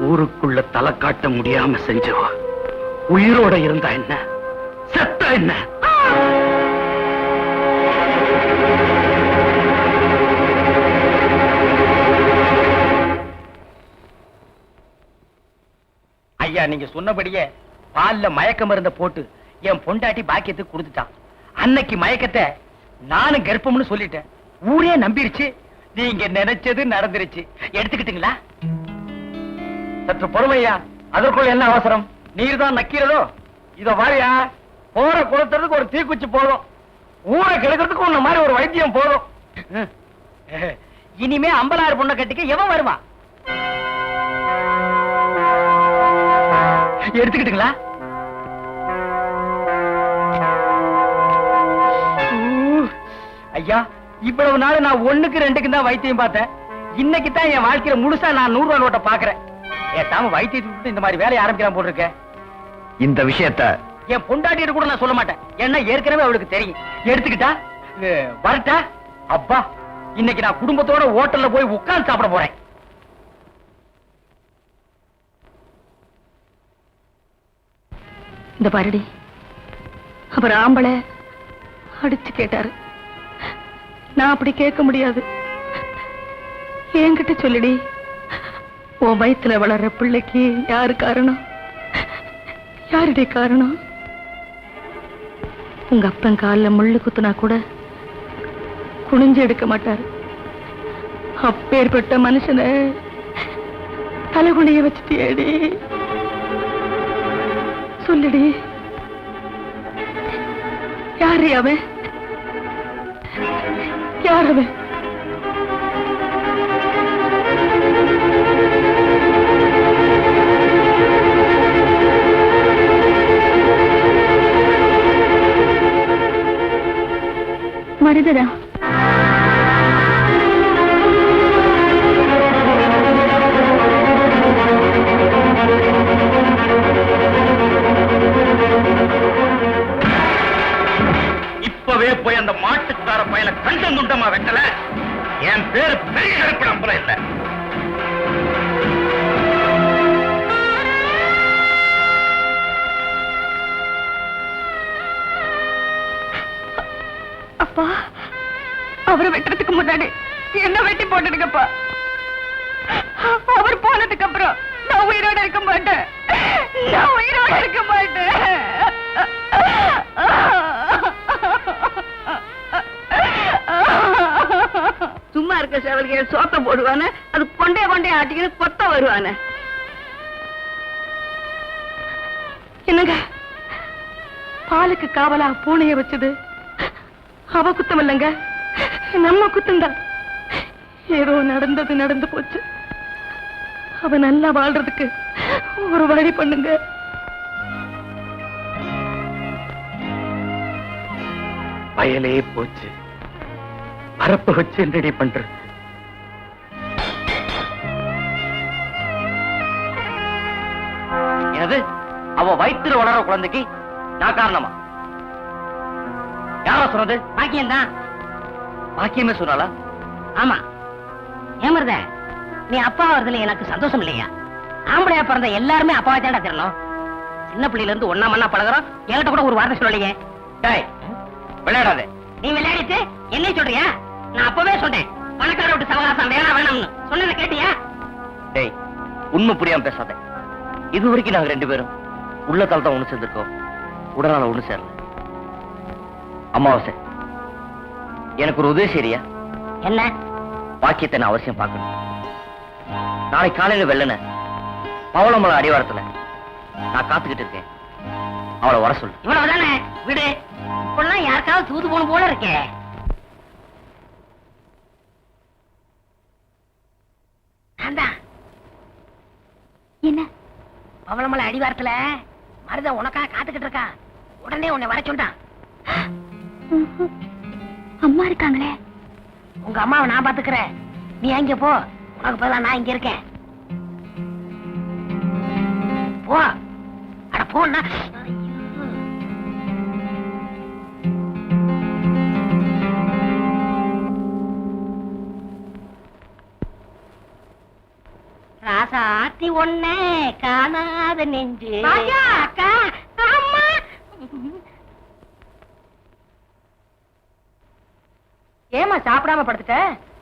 ஊருக்குள்ள தலை காட்ட முடியாம செஞ்சவா உயிரோட இருந்தா என்ன, செத்தா என்ன? ஐயா, நீங்க சொன்னபடியே பால்ல மயக்க மருந்த போட்டு என் பொண்டாட்டி பாக்கியத்துக்கு கொடுத்துட்டான். அன்னைக்கு மயக்கத்தை நானும் கர்ப்பம்னு சொல்லிட்டேன். ஊரே நம்பிருச்சு. நீங்க நினைச்சது நடந்துருச்சு. எடுத்துக்கிட்டீங்களா? சற்று பொறுமையா. அதற்குள்ள என்ன அவசரம்? நீர் தான் நக்கிறதோ? இத வாரியா, போற குளத்துறதுக்கு ஒரு தீக்குச்சி போதும், ஊரை கெடுக்கிறதுக்கு உன்ன மாதிரி ஒரு வைத்தியம் போதும். இனிமே அம்பலாறு பொண்ணை கட்டிக்க எவன் வருவான்? எடுத்துக்கிட்டுங்களா? ஐயா, இவ்வளவு நாள் நான் 1க்கு 2க்கு தான் வைத்தியம் பார்த்தேன். இன்னைக்கு தான் என் வாழ்க்கையில முழுசா நான் 100 ரூபாய் நோட்டை பாக்குறேன். ஏட்டாம வைத்தியத்தை விட்டு இந்த மாதிரி வேலையை ஆரம்பிக்கலாம் போல் இருக்க. இந்த விஷயத்த என் பொண்டாட்டிட்டு கூட நான் சொல்ல மாட்டேன். ஏன்னா ஏற்கனவே அவளுக்கு தெரியும். எடுத்துக்கிட்டா வரட்டா? அப்பா, இன்னைக்கு நான் குடும்பத்தோட ஹோட்டல்ல போய் உட்கார்ந்து சாப்பிட போறேன். இந்த பாருடி, அவர் ஆம்பளை அடிச்சு கேட்டாரு. நான் அப்படி கேட்க முடியாது. என்கிட்ட சொல்லிடி, உன் வயித்துல வளர்ற பிள்ளைக்கு யாரு காரணம்? யாருடைய காரணம்? உங்க அப்பன் காலில் முள்ளு குத்துனா கூட குனிஞ்சு எடுக்க மாட்டாரு. அப்பேற்பட்ட மனுஷனை தலைகுனிய வச்சுட்டியேடி. சொல்லுடி, யாரு அவன்? யார் அவன்? மருதரா. இப்பவே போய் அந்த மாட்டுக்கார பயல கண்டம் துண்டமா வெட்டல, என் பேரு பெரிய கருப்பு நம்புற இல்ல. அப்பா, அவரை வெட்டுறதுக்கு முன்னாடி என்ன வெட்டி போட்டுடுங்கப்பா. அவர் போனதுக்கு அப்புறம் நான் உயிரோட இருக்க மாட்டேன். நான் உயிரோட இருக்க மாட்டேன். சும்மா இருக்க சேவலுக்கு சோத்த போடுவானே, அது கொண்டே கொண்டே ஆட்டிக்கிட்டு கொத்த வருவானே. என்னங்க, பாலுக்கு காவலா பூனைய வச்சது அவ குத்தம் இல்லைங்க, நம்ம குத்தம்தான். ஏதோ நடந்தது நடந்து போச்சு. அவ நல்லா வாழ்றதுக்கு ஒரு வழி பண்ணுங்க. வயலே போச்சு, பரப்பு வச்சு என்னடி பண்றது? என்னது? அவ வயித்துல வளர குழந்தைக்கு நான் காரணமா? யாரா சொன்னது? பாக்கியம் தான். பாக்கியமே சொன்னாலா? ஆமா. ஏமருத, நீ அப்பா வருதுல எனக்கு சந்தோஷம் இல்லையா? ஆம்பளையா பிறந்த எல்லாருமே அப்பாவை தேடா தெரியணும். சின்ன பிள்ளையில இருந்து ஒன்னா மண்ணா பழகுறோம். என்கிட்ட கூட ஒரு வார்த்தை சொல்லலையே. டேய், விளையாடாதே. நீ விளையாடிட்டு என்ன சொல்றியா? நான் அப்பவே சொன்னேன், பணக்கார விட்டு சவகாசம் வேணாம் வேணாம்னு. சொன்னதை கேட்டியா? டேய், உண்மை புரியாம பேசாத. இது வரைக்கும் நாங்க 2 பேரும் உள்ளத்தால் தான் ஒண்ணு சேர்ந்திருக்கோம், உடனால ஒண்ணு சேரல. அமாவாசை, எனக்கு ஒரு உதவி செய்றியா? என்ன? பாக்கியத்தை நான் அவசியம் பார்க்கணும். நாளைக்கு காலையில வெள்ளன பவளமலை அடிவாரத்துல நான் காத்துக்கிட்டு இருக்கேன். அவளை வர சொல்லு. இவ்வளவுதானே? விடு. இப்பெல்லாம் யாருக்காவது தூது போன போல இருக்கே. என்ன? பவளமலை அடிவாரத்துல மருத உனக்காக காத்துக்கிட்டு இருக்கா. உடனே உன்னை வர சொல்றான். அம்மா இருக்காங்களே. உங்க அம்மாவை நான் பாத்துக்கிறேன். நீ அங்க போ. உனக்கு பதிலா நான் இங்க இருக்கேன். போ. அட போன்னா. ராசாத்தி ஒண்ணே காணாத நெஞ்சு. அக்கா, அம்மா. ஏமா சாப்பிடாம படுத்துட்ட?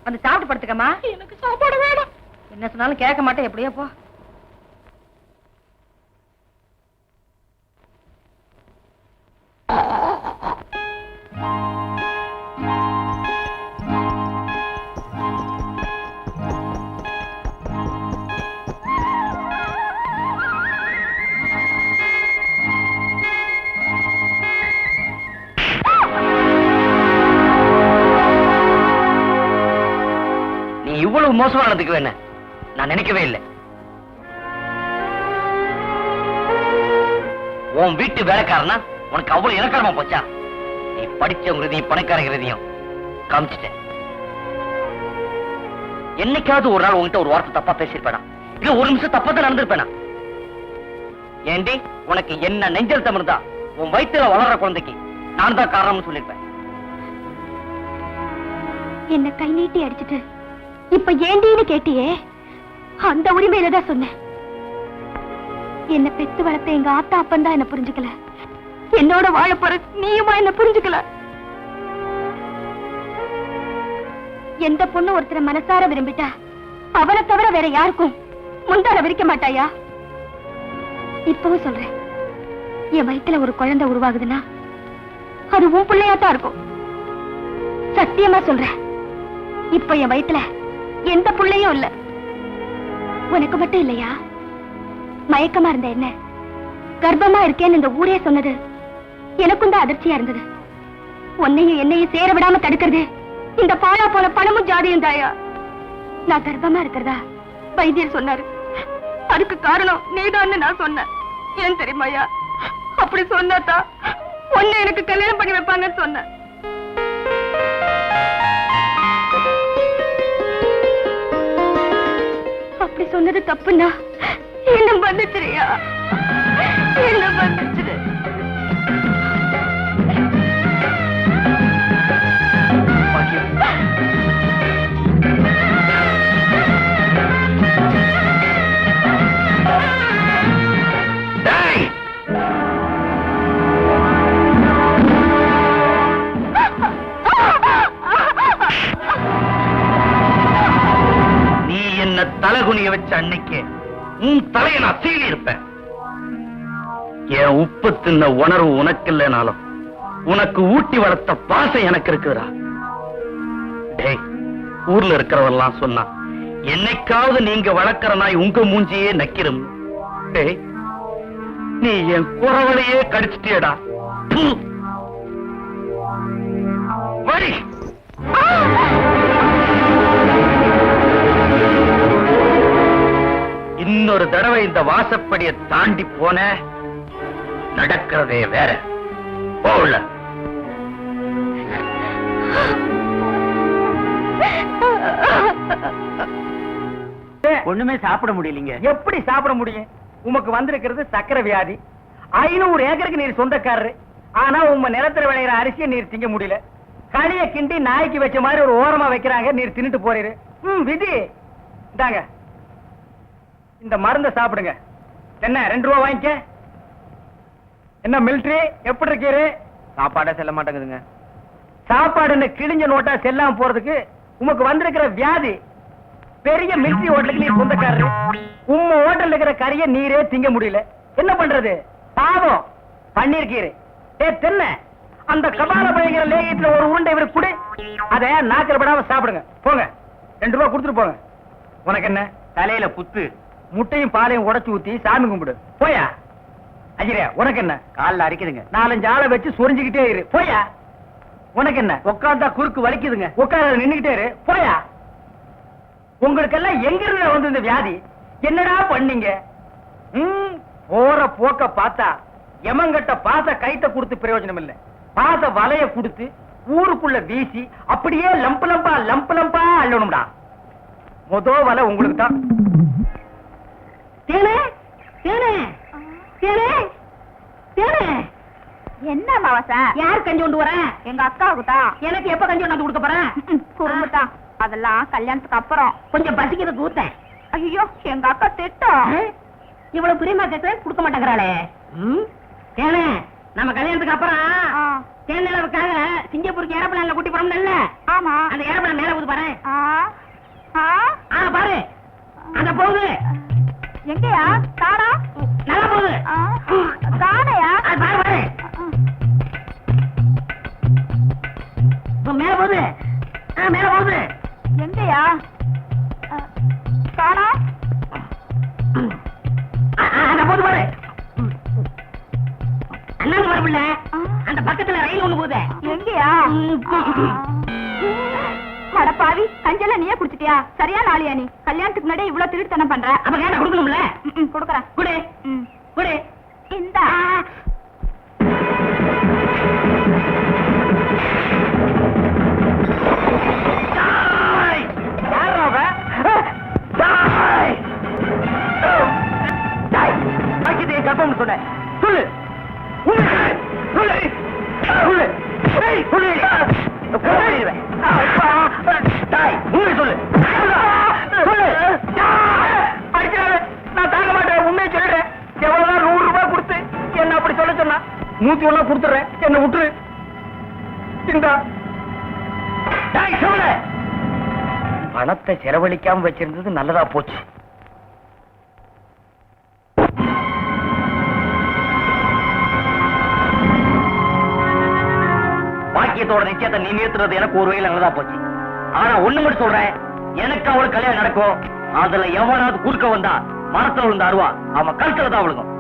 வந்து சாப்பிட்டு படுத்துக்கமா. எனக்கு சாப்பாடு வேணும். என்ன சொன்னாலும் கேட்க மாட்டேன். எப்படியோ போ. இவ்வளவு மோசமானதுக்கு வேண நான் நினைக்கவே இல்லை. உன் வீட்டு வேலைக்காரனா உனக்கு அவ்வளவு இலக்காரமா போச்சா? நீ படிச்சவங்க பணக்காரங்கிறதையும் காமிச்சிட்ட. என்னைக்காவது ஒரு நாள் உன்கிட்ட ஒரு வார்த்தை தப்பா பேசிருப்பேனா? இல்ல ஒரு நிமிஷம் தப்பா தான் நடந்திருப்பேனா? ஏண்டி உனக்கு என்ன நெஞ்சல் தமிழ்தா உன் வயித்துல வளர்ற குழந்தைக்கு நான் தான் காரணம்னு சொல்லிருப்பேன். என்ன கை நீட்டி அடிச்சிட்டு இப்ப ஏண்டின்னு கேட்டியே, அந்த உரிமையில தான் சொன்னேன். என்ன பெத்து வளர்த்த எங்க ஆத்தா அப்பன் தான் என்ன புரிஞ்சுக்கல, என்னோட வாழ போற நீயுமா என்ன புரிஞ்சுக்கல. எந்த பொண்ணு ஒருத்தரை மனசார விரும்பிட்டா அவனை தவிர வேற யாருக்கும் முந்தால விரிக்க மாட்டாயா? இப்பவும் சொல்றேன், என் வயித்துல ஒரு குழந்தை உருவாகுதுன்னா அது உன் பிள்ளையாத்தான் இருக்கும். சத்தியமா சொல்றேன், இப்ப என் வயித்துல எந்த புள்ளையும் இல்ல. உனக்கு மட்டும் இல்லையா? மயக்கமா இருந்த என்ன கர்ப்பமா இருக்கேன்னு இந்த ஊரே சொன்னது எனக்கும் தான் அதிர்ச்சியா இருந்தது. உன்னையும் என்னையும் சேர விடாம தடுக்கிறது இந்த பாலா போல பணமும் ஜாதியும் தாயா. நான் கர்ப்பமா இருக்கிறதா வைத்தியர் சொன்னாரு. அதுக்கு காரணம் நீதான்னு நான் சொன்னேன். ஏன் தெரியுமாயா? அப்படி சொன்னாத்தா உன்னை எனக்கு கல்யாணம் பண்ணி வைப்பாங்கன்னு சொன்னேன். அப்படி சொன்னது தப்புன்னா என்ன மன்னிச்சிரியா? என்ன மன்னிச்சிரு. நீ என்ன தலகுனிய வச்ச அன்னைக்கு உன் தலையை நான் சீலி இருப்பேன். என் உப்பு தின்ன உணர்வு உனக்கு இல்லைனாலும் உனக்கு ஊட்டி வளர்த்த பாசம் எனக்கு இருக்குதுடா. டேய், ஊர்ல இருக்கிறவெல்லாம் சொன்னா என்னைக்காவது நீங்க வளர்க்கிற நாய் உங்க மூஞ்சியே நக்கிரும். டேய், நீ என் குறவளையே கடிச்சிட்டியடா. வரி இன்னொரு தடவை இந்த வாசப்படியை தாண்டி போன நடக்கிறதே வேற. போல ஒண்ணுமே சாப்பிட முடியலீங்க. எப்படி சாப்பிட முடியும்? உமக்கு வந்திருக்கிறது சக்கரை வியாதி. 500 ஏக்கருக்கு நீர் சொந்தக்காரரு. ஆனா உங்க நிலத்துல விளையிற அரிசியை நீர் திங்க முடியல. களிய கிண்டி நாய்க்கு வச்ச மாதிரி ஒரு ஓரமா வைக்கிறாங்க, நீர் தின்னுட்டு போறீரு. விதி இந்தாங்க, இந்த மருந்த சாப்பிடுங்க. என்ன 2 ரூபா வாங்கிக்க. என்ன மிலிட்டரி எப்படி இருக்கீரு? சாப்பாடே செல்ல மாட்டேங்குதுங்க. சாப்பாடுன்னு கிழிஞ்ச நோட்டா செல்லாம போறதுக்கு உமக்கு வந்திருக்கிற வியாதி. பெரிய மிலிட்டரி ஹோட்டலுக்கு நீர் சொந்தக்காரரு. உம்ம ஹோட்டல்ல இருக்கிற கறியை நீரே திங்க முடியல. என்ன பண்றது? பாவம் பண்ணிருக்கீரு. தென்ன அந்த கபால பயங்கர லேகியத்துல ஒரு உருண்டை இவருக்கு கொடு. அத நாக்கில படாம சாப்பிடுங்க. போங்க, 2 ரூபா கொடுத்துட்டு போங்க. உனக்கு என்ன தலையில புத்து? முட்டையும் பாலையும் உடைச்சு ஊத்தி சாமி கும்பிடு. போயா. அஜிரே, உனக்கு என்ன? கால்ல அரிக்குதுங்க. 4-5 ஆளை வச்சு சொரிஞ்சுக்கிட்டே இரு. போயா. உனக்கு என்ன? உட்கார்ந்தா குறுக்கு வலிக்குதுங்க. உட்கார நின்னுகிட்டே இரு. போயா. உங்களுக்கெல்லாம் எங்க இருந்து வந்து இந்த வியாதி? என்னடா பண்ணீங்க? போற போக்க பார்த்தா எமங்கட்ட பாச கைத்த கொடுத்து பிரயோஜனம் இல்ல. பாச வலைய கொடுத்து ஊருக்குள்ள வீசி அப்படியே லம்பு லம்பா அள்ளணும்டா. மொத வலை உங்களுக்கு தான். தேனே தேனே தேனே தேனே. என்ன மாவசா? யார் கஞ்சி கொண்டு வரேன்? எங்க அக்காவுக்கு தான். எனக்கு எப்ப கஞ்சி கொண்டாந்து கொடுக்க போறேன்? குறும்புதான். அதெல்லாம் கல்யாணத்துக்கு அப்புறம். கொஞ்சம் பசிக்கிறது ஊத்தேன். ஐயோ, எங்க அக்கா திட்டம். இவ்வளவு பிரியமா கேட்க கொடுக்க மாட்டேங்கிறாளே. தேனே, நம்ம கல்யாணத்துக்கு அப்புறம் தேன் நிலவுக்காக சிங்கப்பூருக்கு ஏரோப்ளேன்ல கூட்டி போறோம்ல. ஆமா. அந்த ஏரோப்ளேன் மேல போகுது பாரு. பாரு, அந்த போகுது. எங்கயா? காணா? நல்லா போகுது. காணையா? பாரு பாரு, மேல போகுது. மேல போகுது. எங்கயா? காணா? அந்த போகுது பாரு. அண்ணாந்து பாரு பிள்ளை, அந்த பக்கத்துல ரயில் ஒண்ணு போகுது. எங்கயா? அடப்பாவி, கஞ்சல நீயே குடிச்சிட்டியா? சரியா நாளியா நீ? கல்யாணத்துக்கு முன்னாடி இவ்வளவு திருட்டுத்தனம் பண்ற. அப்ப கேட்ட கொடுக்கணும்ல. கொடுக்கறேன். குடு குடு. இந்த 101 கொடுத்துறேன், என்ன விட்டுரு. இந்தா. டேய் சோழ, பணத்தை செலவழிக்காம வச்சிருந்தது நல்லதா போச்சு. பாக்கியத்தோட நிச்சயத்தை நீ நிறுத்துறது எனக்கு ஒரு வகையில் நல்லதா போச்சு. ஆனா ஒண்ணு மட்டும் சொல்றேன், எனக்கு அவளுக்கு கல்யாணம் நடக்கும். அதுல எவனாவது குறுக்க வந்தா மரத்துல விழுந்த அருவா அவன் கழுத்துல தான் விழுகும்.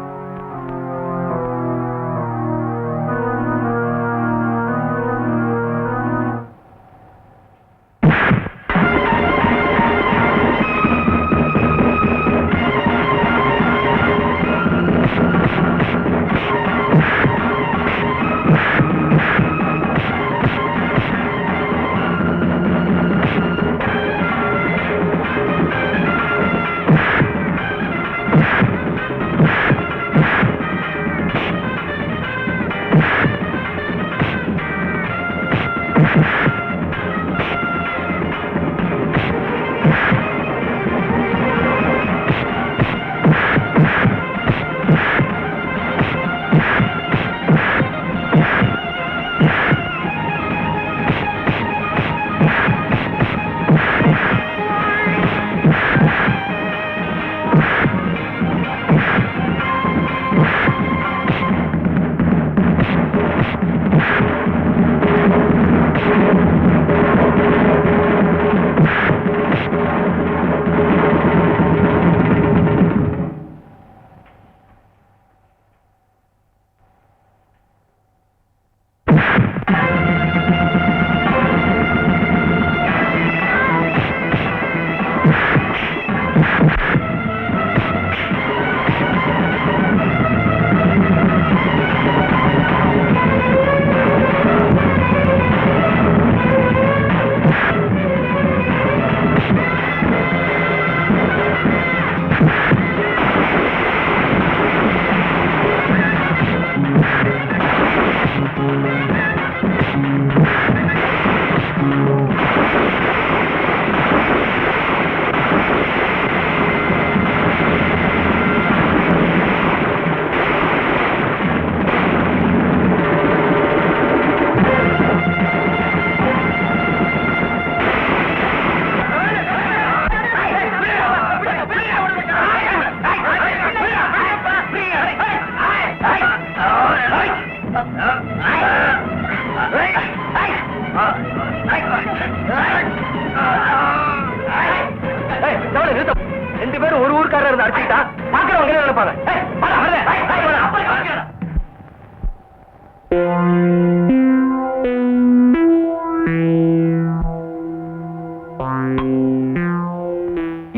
ரெண்டு பேரும் ஒரு ஊருக்காரர் இருந்து அடிச்சுட்டா பாக்குறவங்க நினைப்பாங்க.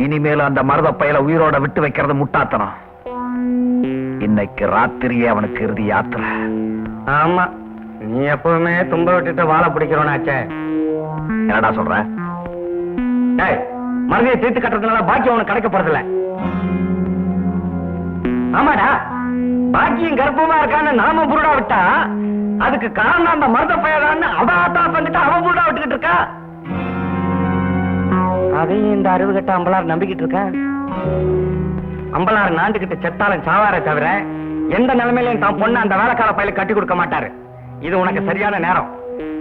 இனிமேல் அந்த மருத பயல உயிரோட விட்டு வைக்கிறது முட்டாத்தனம். இன்னைக்கு ராத்திரியே அவனுக்கு இறுதி யாத்திரை. ஆமா, நீ எப்பவுமே தும்ப விட்டுட்டு வாழை பிடிக்கிறோனாச்சே. என்னடா சொல்ற? மருதையை தீர்த்து கட்டுறதுனால பாக்கியம் அவனுக்கு கிடைக்க போறதில்ல. ஆமாடா, பாக்கியம் கர்ப்பமா இருக்கான்னு நாம புருடா விட்டா அதுக்கு காரணம் அந்த மருத பயலான்னு அவதான் பண்ணிட்டு அவன் புருடா விட்டுக்கிட்டு இருக்கா. அதையும் இந்த அறிவு கட்ட அம்பலார் நம்பிக்கிட்டு இருக்க. அம்பலார் நாண்டுகிட்டு செத்தாலும் சாவார தவிர எந்த நிலைமையிலையும் தான் பொண்ணு அந்த வேலைக்கார பயில கட்டி கொடுக்க மாட்டாரு. இது உனக்கு சரியான நேரம்.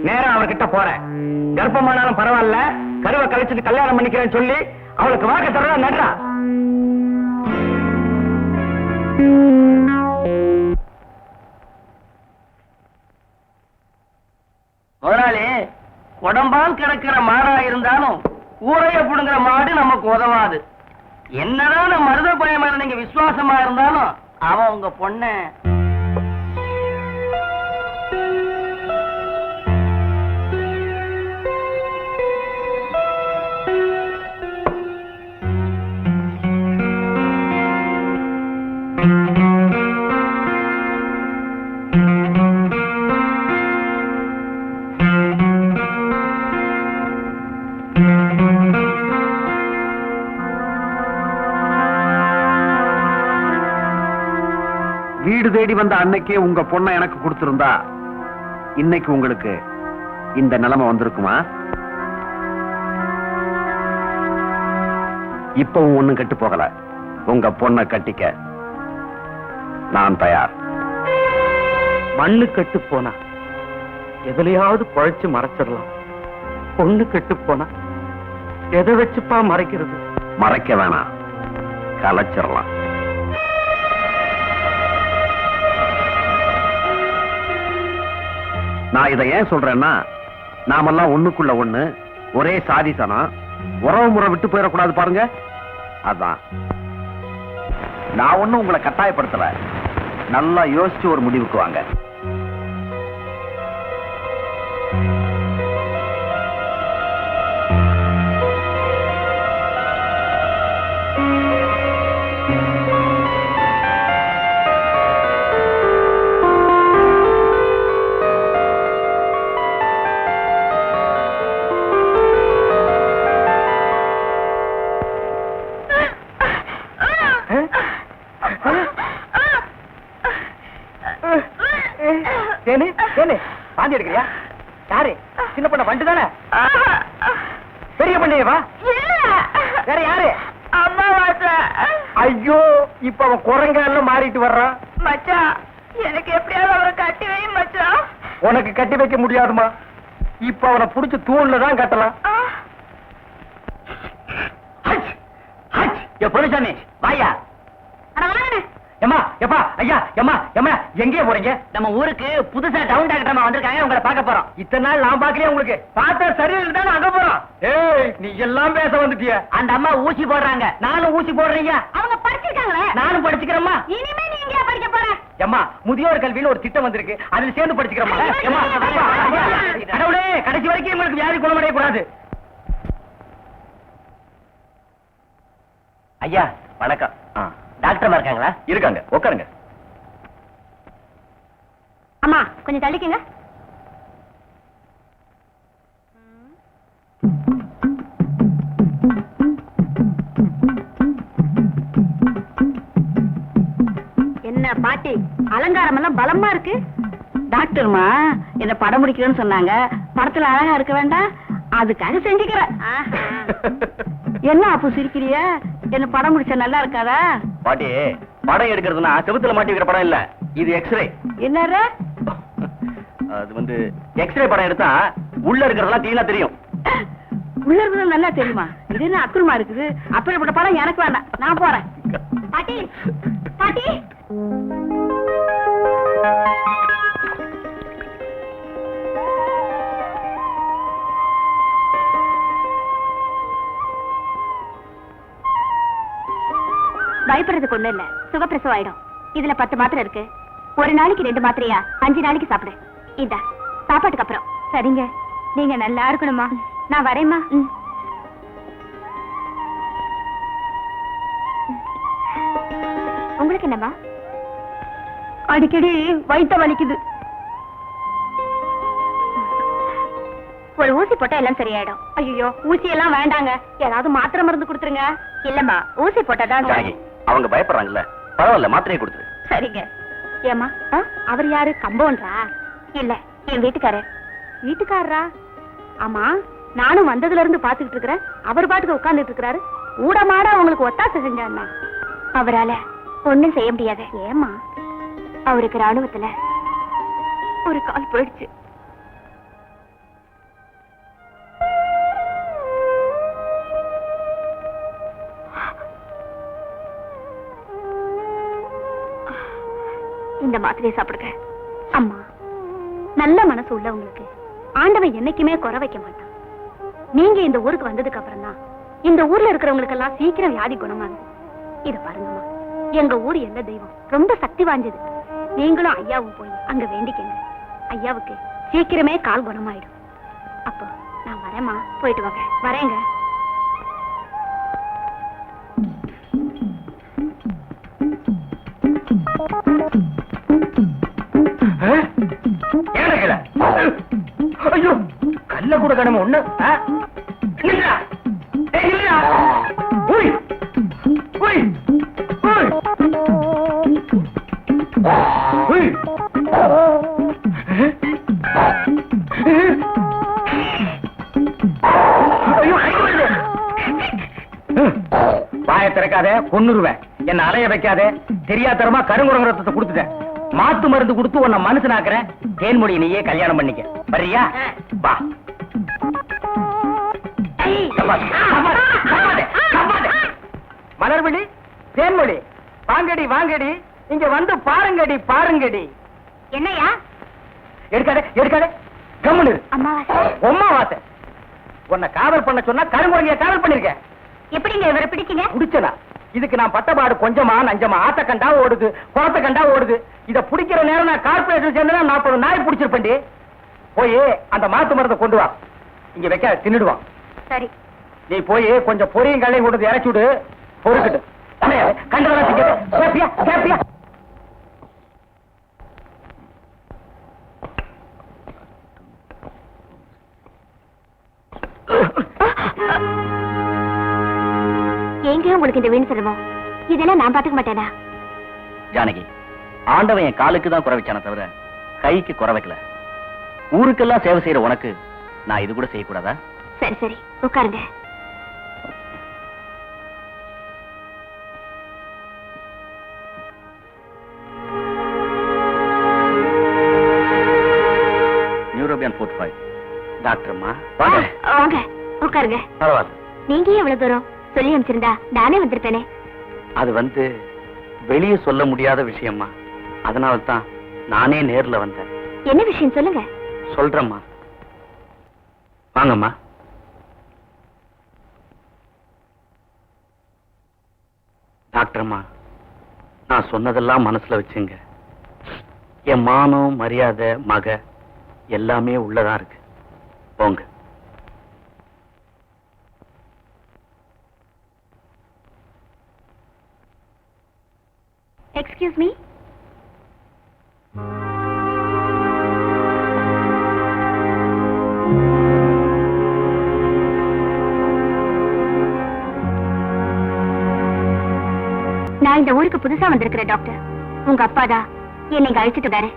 நேரம் அவர்கிட்ட போற. கர்ப்பமானாலும் பரவாயில்ல, கருவை கழிச்சுட்டு கல்யாணம் பண்ணிக்கிறேன்னு சொல்லி அவளுக்கு வாக்க தர நடுறா. முதலாளி, உடம்பால் கிடக்கிற மாடா இருந்தாலும் ஊரைய புடுங்கிற மாடு நமக்கு உதவாது. என்னதான் மருத பையன் மேல நீங்க விசுவாசமா இருந்தாலும் அவன் உங்க பொண்ண வீடு தேடி வந்த அன்னைக்கே உங்க பொண்ணை எனக்கு கொடுத்திருந்தா இன்னைக்கு உங்களுக்கு இந்த நிலைமை வந்திருக்குமா? இப்பவும் ஒண்ணும் கெட்டு போகல. உங்க பொண்ணை கட்டிக்க நான் தயார். மண்ணு கெட்டு போனா எதுலயாவது குழைச்சு மறைச்சிடலாம். பொண்ணு கெட்டு போனா எதை வச்சுப்பா மறைக்கிறது? மறைக்க வேணாம், கலைச்சிடலாம். நான் இதை ஏன் சொல்றேன்னா, நாமெல்லாம் ஒண்ணுக்குள்ள ஒண்ணு, ஒரே சாதி சனம், உறவு முறை விட்டு போயிடக்கூடாது பாருங்க. அதான் நான் ஒண்ணும் உங்களை கட்டாயப்படுத்தல. நல்லா யோசிச்சு ஒரு முடிவுக்கு வாங்க. பாந்தி எடுக்கிறியா? யாரு? சின்ன பண்ண வண்டு தானே? பெரிய பண்ணையவா? வேற யாரு? ஐயோ, இப்ப அவன் குரங்க எல்லாம் மாறிட்டு வர்றான். மச்சான், எனக்கு எப்படியாவது அவரை கட்டி வை மச்சான். உனக்கு கட்டி வைக்க முடியாதுமா. இப்ப அவனை புடிச்சு தூண்ல தான் கட்டலாம். பொருசாமி வாயா. எம்மா, எப்பா, ஐயா, எம்மா, எம்மா, எங்கே போறீங்க? நம்ம ஊருக்கு புதுசா டவுன் டாக்டர் வந்திருக்காங்க, உங்களை பார்க்க போறோம். இத்தனை நாள் நான் பாக்கலையே உங்களுக்கு. பார்த்தா சரியில்லை தான் அங்க போறோம். ஏய், நீ எல்லாம் பேச வந்துட்டிய. அந்த அம்மா ஊசி போடுறாங்க, நானும் ஊசி போடுறீங்க. அவங்க படிச்சிருக்காங்களே. நானும் படிச்சுக்கிறேம்மா. இனிமே நீ எங்கேயா படிக்க போற? எம்மா, முதியோர் கல்வின்னு ஒரு திட்டம் வந்திருக்கு, அதில் சேர்ந்து படிச்சுக்கிறோமா? எம்மா, கடவுளே, கடைசி வரைக்கும் உங்களுக்கு வியாதி குணமடைய கூடாது. ஐயா வணக்கம். டாக்டர் இருக்காங்களா? இருக்காங்க, உட்காருங்க. அம்மா கொஞ்சம் தள்ளிக்கங்க. என்ன பாட்டி, அலங்காரம் எல்லாம் பலமா இருக்கு. டாக்டர்மா என்ன படம் முடிக்கிறேன்னு சொன்னாங்க. படத்துல அழகா இருக்க வேண்டாம், அதுக்காக செஞ்சுக்கிறேன். என்ன அப்போ சிரிக்கிறிய? என்ன படம் முடிச்சா நல்லா இருக்காதா? பாட்டி, படம் எடுக்கிறதுனா செவுத்துல மாட்டி வைக்கிற படம் இல்ல, இது எக்ஸ்ரே. என்ன? அது வந்து எக்ஸ்ரே படம் எடுத்தா உள்ள இருக்கிறதெல்லாம் கிளீனா தெரியும். உள்ள இருக்கிறது நல்லா தெரியுமா? இது என்ன அக்குறமா இருக்குது? அப்படிப்பட்ட படம் எனக்கு வேண்டாம், நான் போறேன். பாட்டி, பாட்டி. பயப்படுறதுக்கு ஒண்ணு இல்ல, சுகப்பிரசவம் ஆயிடும். இதுல 10 மாத்திரை இருக்கு. ஒரு நாளைக்கு 2 மாத்திரையா 5 நாளைக்கு சாப்பிடு. இந்த சாப்பாட்டுக்கு அப்புறம். சரிங்க, நீங்க நல்லா இருக்கணுமா. நான் வரேம்மா. உங்களுக்கு என்னம்மா? அடிக்கடி வயித்த வலிக்குது. ஒரு ஊசி போட்டா எல்லாம் சரியாயிடும். ஐயோ, ஊசி எல்லாம் வேண்டாங்க, ஏதாவது மாத்திரை மருந்து கொடுத்துருங்க. இல்லம்மா, ஊசி போட்டாதான். அவங்க பயப்படுறாங்கல்ல, பரவாயில்ல, மாத்திரையை கொடுத்துரு. சரிங்க. ஏமா, அவர் யாரு? கம்பவுண்டரா? இல்ல, என் வீட்டுக்காரர். வீட்டுக்காரரா? ஆமா, நானும் வந்ததுல இருந்து பாத்துக்கிட்டு இருக்கிறேன். அவர் பாட்டுக்கு உட்கார்ந்துட்டு இருக்கிறாரு. ஊடமாட அவங்களுக்கு ஒத்தாசை செஞ்சாருன்னா அவரால ஒண்ணும் செய்ய முடியாது. ஏமா? அவருக்கு ராணுவத்துல ஒரு கால் போயிடுச்சு. இந்த மாத்திரையை சாப்பிடுங்க. அம்மா, நல்ல மனசு உள்ளவங்களுக்கு ஆண்டவன் என்னைக்குமே குறை வைக்க மாட்டான். நீங்க இந்த ஊருக்கு வந்ததுக்கு அப்புறம் தான் இந்த ஊர்ல இருக்கிறவங்களுக்கு எல்லாம் சீக்கிரம் வியாதி குணமாகுது. இத பாருங்கம்மா, எங்க ஊர் எல்ல தெய்வம் ரொம்ப சக்தி வாய்ந்தது. நீங்களும் ஐயாவும் போய் அங்க வேண்டிக்கங்க. ஐயாவுக்கு சீக்கிரமே கால் குணமாயிடும். அப்போ நான் வரேம்மா, போயிட்டு வாங்க. வரேங்க. ஐயோ, கல்ல கூட கடமை ஒண்ணு. வாயை திறக்காத, கொன்னுருவேன். என்ன அலைய வைக்காத. தெரியாதரமா கருங்குரங்க ரத்தத்தை கொடுத்துட்டேன். மாத்து மருந்து கொடுத்து உன்னை மனுஷனாக்குறேன். தேன்மொழி நீயே கல்யாணம் பண்ணிக்க. வர்றியா? வா. மலர்விழி, தேன்மொழி, வாங்கடி வாங்கடி, இங்க வந்து பாருங்கடி பாருங்கடி. என்னையா? எடுக்காதே எடுக்காதே, கம்முனு. அம்மாவாசை. உம்மா வாசை. உன்னை காவல் பண்ண சொன்னா கருங்குறங்கிய காவல் பண்ணிருக்க. எப்படிங்க இவரை பிடிக்கீங்க? குடிச்சனா? இதுக்கு நான் பட்டபாடு கொஞ்சமா நஞ்சமா. ஆத்த கண்டா ஓடுது, குளத்த கண்டா ஓடுது. இத பிடிக்கிற நேரம் நான் கார்பரேஷன் சேர்ந்தா 40 நாய் பிடிச்சிருப்பேன்டி. போய் அந்த மாத்து மரத்தை கொண்டு வா. இங்க வைக்க தின்னுடுவான். சரி. நீ போய் கொஞ்சம் பொரியும் கல்லையும் கொண்டு இறச்சி விடு. பொறுக்கிட்டு கண்டதெல்லாம் கேப்பியா கேப்பியா. எங்க உங்களுக்கு இந்த வீண் சிரமம்? இதெல்லாம் நான் பாத்துக்க மாட்டேனா? ஜானகி, ஆண்டவன் என் காலுக்கு தான் குறை வச்சானே தவிர கைக்கு குறை வைக்கல. ஊருக்கெல்லாம் சேவை செய்யற உனக்கு நான் இது கூட செய்யக்கூடாதா? சரி சரி, உட்காருங்க. நியூரோபியன் 45. டாக்டர் அம்மா வாங்க, உட்காருங்க. பரவாயில்ல. நீங்க ஏன் இவ்வளவு தூரம்? சொல்லி அனுப்பிச்சிருந்தா நானே வந்திருப்பேனே. அது வெளியே சொல்ல முடியாத விஷயம்மா. அதனால தான் நானே நேர்ல வந்தேன். என்ன விஷயம் சொல்லுங்க. சொல்றேம்மா, வாங்கம்மா. டாக்டர் அம்மா, நான் சொன்னதெல்லாம் மனசுல வச்சுங்க. என் மானம் மரியாதை மக எல்லாமே உள்ளதா இருக்கு. போங்க. Excuse me. நான் இந்த ஊருக்கு புதுசா வந்திருக்கிறேன் டாக்டர். உங்க அப்பா தான் என்னை இங்க அழைச்சிட்டு வராரு.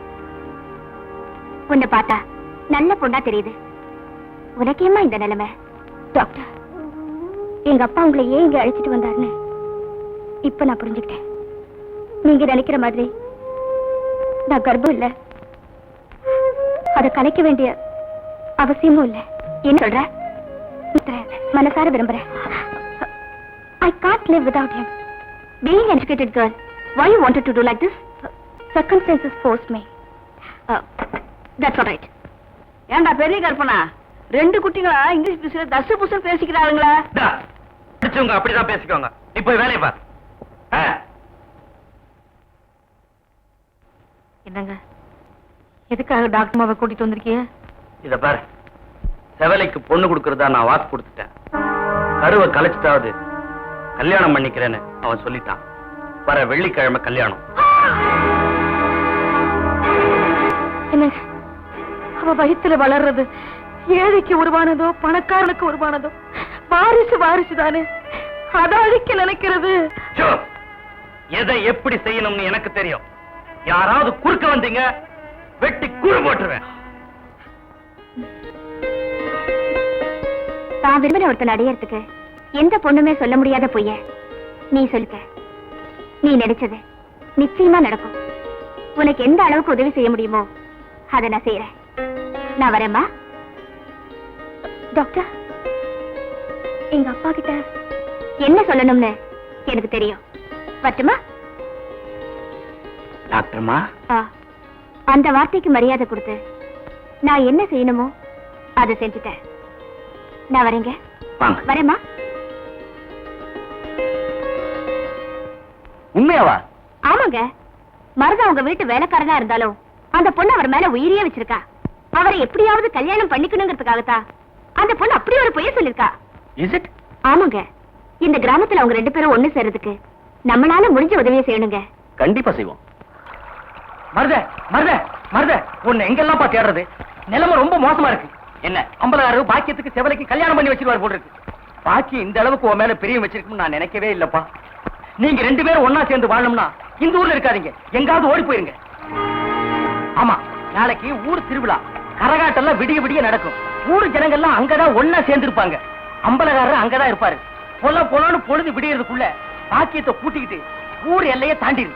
உன்னை பார்த்தா நல்ல பொண்ணா தெரியுது. உனக்கேமா இந்த நிலைமை? டாக்டர், எங்க அப்பா உங்களை ஏன் இங்க அழைச்சிட்டு வந்தாருன்னு இப்ப நான் புரிஞ்சுக்கிட்டேன். நீங்க நினைக்கிற மாதிரி நான் கர்ப்பம் இல்ல, அதை கலைக்க வேண்டிய அவசியமும் இல்ல. என்ன சொல்ற? மனசார விரும்புறேன். I can't live without him. Being an educated girl, why you wanted to do like this? Circumstances forced me. That's all right. ஏண்டா பெரிய கற்பனா, 2 குட்டிகளா இங்கிலீஷ் பேசுற தசு புசு பேசிக்கிறாங்களா? படிச்சவங்க அப்படிதான் பேசிக்கோங்க. நீ போய் வேலையை பாரு. என்னங்க, எதுக்காக டாக்டர் மாவை கூட்டிட்டு வந்திருக்கீங்க? இத பாரு, செவலைக்கு பொண்ணு கொடுக்கறதா நான் வாக்கு கொடுத்துட்டேன். கருவை கலைச்சிட்டாவது கல்யாணம் பண்ணிக்கிறேன்னு அவன் சொல்லிட்டான். வர வெள்ளிக்கிழமை கல்யாணம். என்னங்க, அவ வயித்துல வளர்றது ஏழைக்கு உருவானதோ பணக்காரனுக்கு உருவானதோ வாரிசு தானே. அத அழிக்க நினைக்கிறது. எதை எப்படி செய்யணும்னு எனக்கு தெரியும். யாராவது குறுக்க வந்தீங்க வெட்டி கூறு போட்டுருவேன். தான் விரும்பின ஒருத்தன் அடையறதுக்கு எந்த பொண்ணுமே சொல்ல முடியாத பொய்ய நீ சொல்லுக்க. நீ நினைச்சது நிச்சயமா நடக்கும். உனக்கு எந்த அளவுக்கு உதவி செய்ய முடியுமோ அதை நான் செய்யறேன். நான் வரேம்மா. டாக்டர், எங்க அப்பா கிட்ட என்ன சொல்லணும்னு எனக்கு தெரியும். வரட்டுமா? டாக்டர்மா, அந்த வார்த்தைக்கு மரியாதை கொடுத்து நான் என்ன செய்யணுமோ அதை செஞ்சுட்டேன். நான் வரேங்க. வாங்க. வரேம்மா. உண்மையாவா? ஆமாங்க. மருதா உங்க வீட்டு வேலைக்காரனா இருந்தாலும் அந்த பொண்ணு அவர் மேல உயிரியே வச்சிருக்கா. அவரை எப்படியாவது கல்யாணம் பண்ணிக்கணுங்கிறதுக்காகத்தான் அந்த பொண்ணு அப்படி ஒரு பொய்ய சொல்லிருக்கா. Is it? ஆமாங்க. இந்த கிராமத்துல அவங்க 2 பேரும் ஒண்ணு சேர்றதுக்கு நம்மளால முடிஞ்ச உதவியை செய்யணுங்க. கண்டிப்பா செய்வோம். மருத உன்னை எங்கெல்லாம் தேடுறது? நிலைமை ரொம்ப மோசமா இருக்கு. என்ன அம்பலகாரு பாக்கியத்துக்கு செவலைக்கு கல்யாணம் பண்ணி வச்சிருவாரு போல இருக்கு. பாக்கி இந்த அளவுக்கு உன் மேல பிரியம் வச்சிருக்குன்னு நான் நினைக்கவே இல்லப்பா. நீங்க 2 பேரும் ஒன்னா சேர்ந்து வாழணும்னா இந்த ஊர்ல இருக்காதீங்க, எங்காவது ஓடி போயிருங்க. ஆமா, நாளைக்கு ஊர் திருவிழா. கரகாட்டெல்லாம் விடிய விடிய நடக்கும். ஊர் ஜனங்கள்லாம் அங்கதான் ஒன்னா சேர்ந்து இருப்பாங்க. அம்பலகாரர் அங்கதான் இருப்பாரு. பொலன்னு பொழுது விடியறதுக்குள்ள பாக்கியத்தை கூட்டிக்கிட்டு ஊர் எல்லையை தாண்டிரு.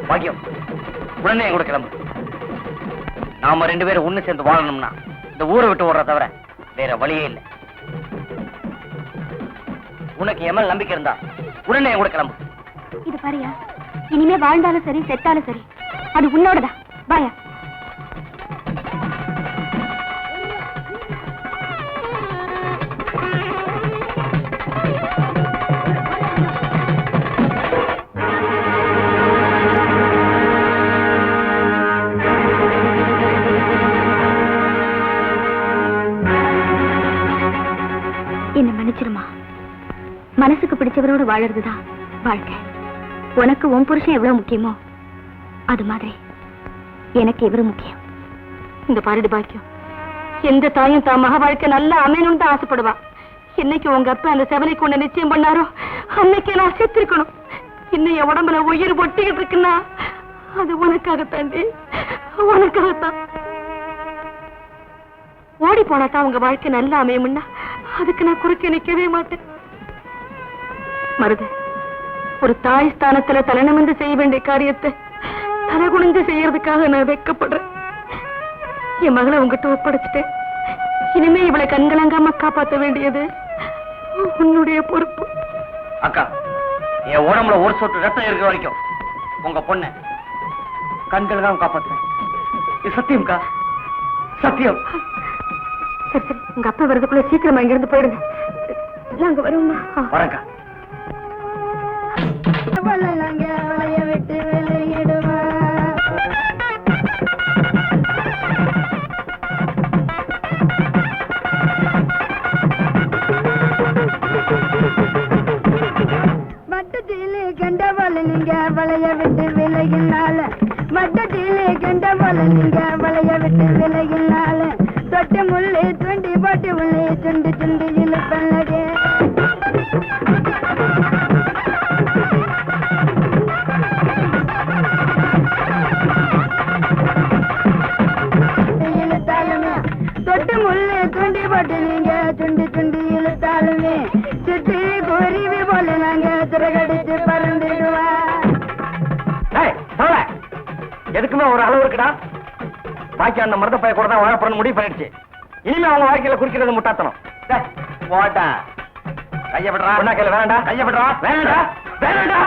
பாக்கியம் உடனே என் கூட கிளம்பு. நாம 2 பேரும் ஒண்ணு சேர்ந்து வாழணும்னா இந்த ஊரை விட்டு ஓடுற தவிர வேற வழியே இல்லை. உனக்கு என் மேல நம்பிக்கை இருந்தா உடனே என் கூட கிளம்பு. இது பாரியா, இனிமே வாழ்ந்தாலும் சரி செத்தாலும் சரி அது உன்னோடதான். பாயா. என்ன மன்னிச்சிருமா. மனசுக்கு பிடிச்சவரோட வாழறதுதான் வாழ்க்கை. உனக்கு உன் புருஷன் எவ்வளவு முக்கியமோ அது மாதிரி எனக்கு இவரு முக்கியம். இந்த பாருடி பாக்கியம், எந்த தாயும் தான் மக வாழ்க்கை நல்லா அமையணும்னு தான் ஆசைப்படுவா. என்னைக்கு உங்க அப்பா அந்த செவலை கொண்டு நிச்சயம் பண்ணாரோ அன்னைக்கு நான் செத்திருக்கணும். இன்னும் என் உடம்புல உயிர் பொட்டிக்கிட்டு இருக்குன்னா அது உனக்காகத்தாண்டி, உனக்காகத்தான். ஓடி போனாதான் உங்க வாழ்க்கை நல்லா அமையும்னா அதுக்கு நான் குறுக்க நிக்கவே மாட்டேன். மருது, ஒரு தாய் ஸ்தானத்துல தலைநிமிர்ந்து செய்ய வேண்டிய காரியத்தை தலைகுனிந்து செய்யறதுக்காக நான் வெட்கப்படுறேன். என் மகளை உங்ககிட்ட ஒப்படைச்சிட்டேன். இனிமே இவளை கண்கலங்காம காப்பாற்ற வேண்டியது உன்னுடைய பொறுப்பு. அக்கா, என் உடம்புல ஒரு சொட்டு ரத்தம் இருக்கிற வரைக்கும் உங்க பொண்ணை கண்கலங்காம காப்பாத்துறேன். இது சத்தியம்க்கா, சத்தியம். சரி சரி, உங்க அப்பா வரதுக்குள்ள சீக்கிரமா இங்கிருந்து போயிடுங்க. நாங்க வருவோம்மா. வரேன்க்கா. மட்டத்திலே கண்ட போல நீங்க வளைய விட்டு விலகினால, மட்டத்திலே கண்ட போல நீங்க வளைய விட்டு விலகினால, தொட்டு முள்ளு துண்டி போட்டு உள்ளே துண்டு துண்டு இழுப்பல்லகே. இழுத்தாலுமே தொட்டு முள்ளு துண்டி போட்டு நீங்க துண்டு துண்டு இழுத்தாலுமே சுற்றி குருவி போல நாங்க திரகடிச்சு பறந்துடுவா. எதுக்குமே ஒரு அளவு இருக்குடா. பாக்கி அந்த மருத பைய கூட தான் வாழப்படணும் முடிவு பண்ணிடுச்சு. இனிமே அவங்க வாழ்க்கையில குறிக்கிறது முட்டாத்தனம். போட்டா கைய விடுறா. ஒன்னா கையில வேணாண்டா. கைய விடுறா. வேணாண்டா, வேணாண்டா.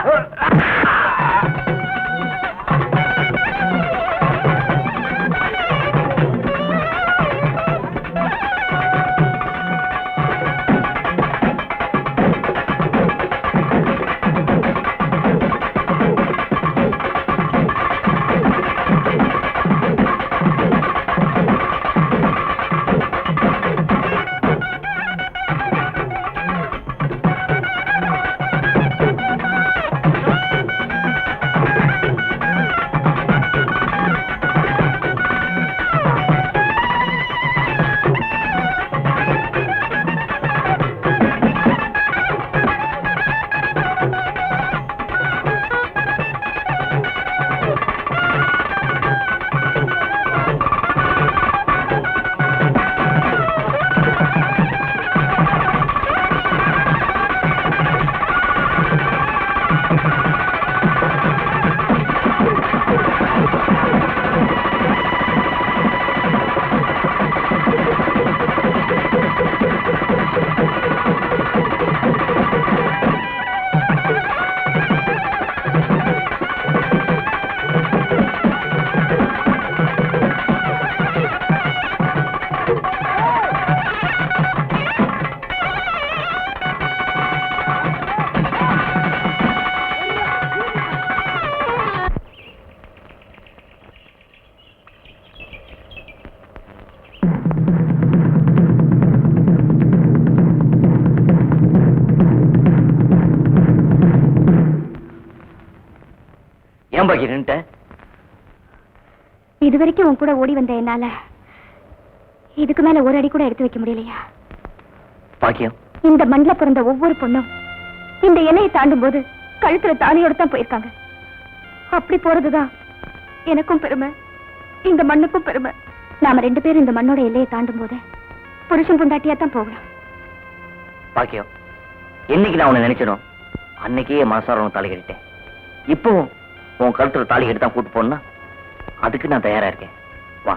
ஏன் பாக்கி நின்ட்ட? இது வரைக்கும் உன் கூட ஓடி வந்த என்னால இதுக்கு மேல ஒரு அடி கூட எடுத்து வைக்க முடியலையா? பாக்கியம், இந்த மண்ணில் பிறந்த ஒவ்வொரு பொண்ணும் இந்த எல்லையை தாண்டும் போது கழுத்துல தாலியோட தான் போயிருக்காங்க. அப்படி போறதுதான் எனக்கும் பெருமை, இந்த மண்ணுக்கும் பெருமை. நாம 2 பேரும் இந்த மண்ணோட எல்லையை தாண்டும் போது புருஷன் பொண்டாட்டியா தான் போகலாம். பாக்கியம், என்னைக்கு நான் உன்னை நினைச்சனோ அன்னைக்கே மனசார தலை கட்டிட்டேன். இப்போ உன் கழுத்துல தாலி கட்டி தான் கூட்டு போனா அதுக்கு நான் தயாரா இருக்கேன். வா.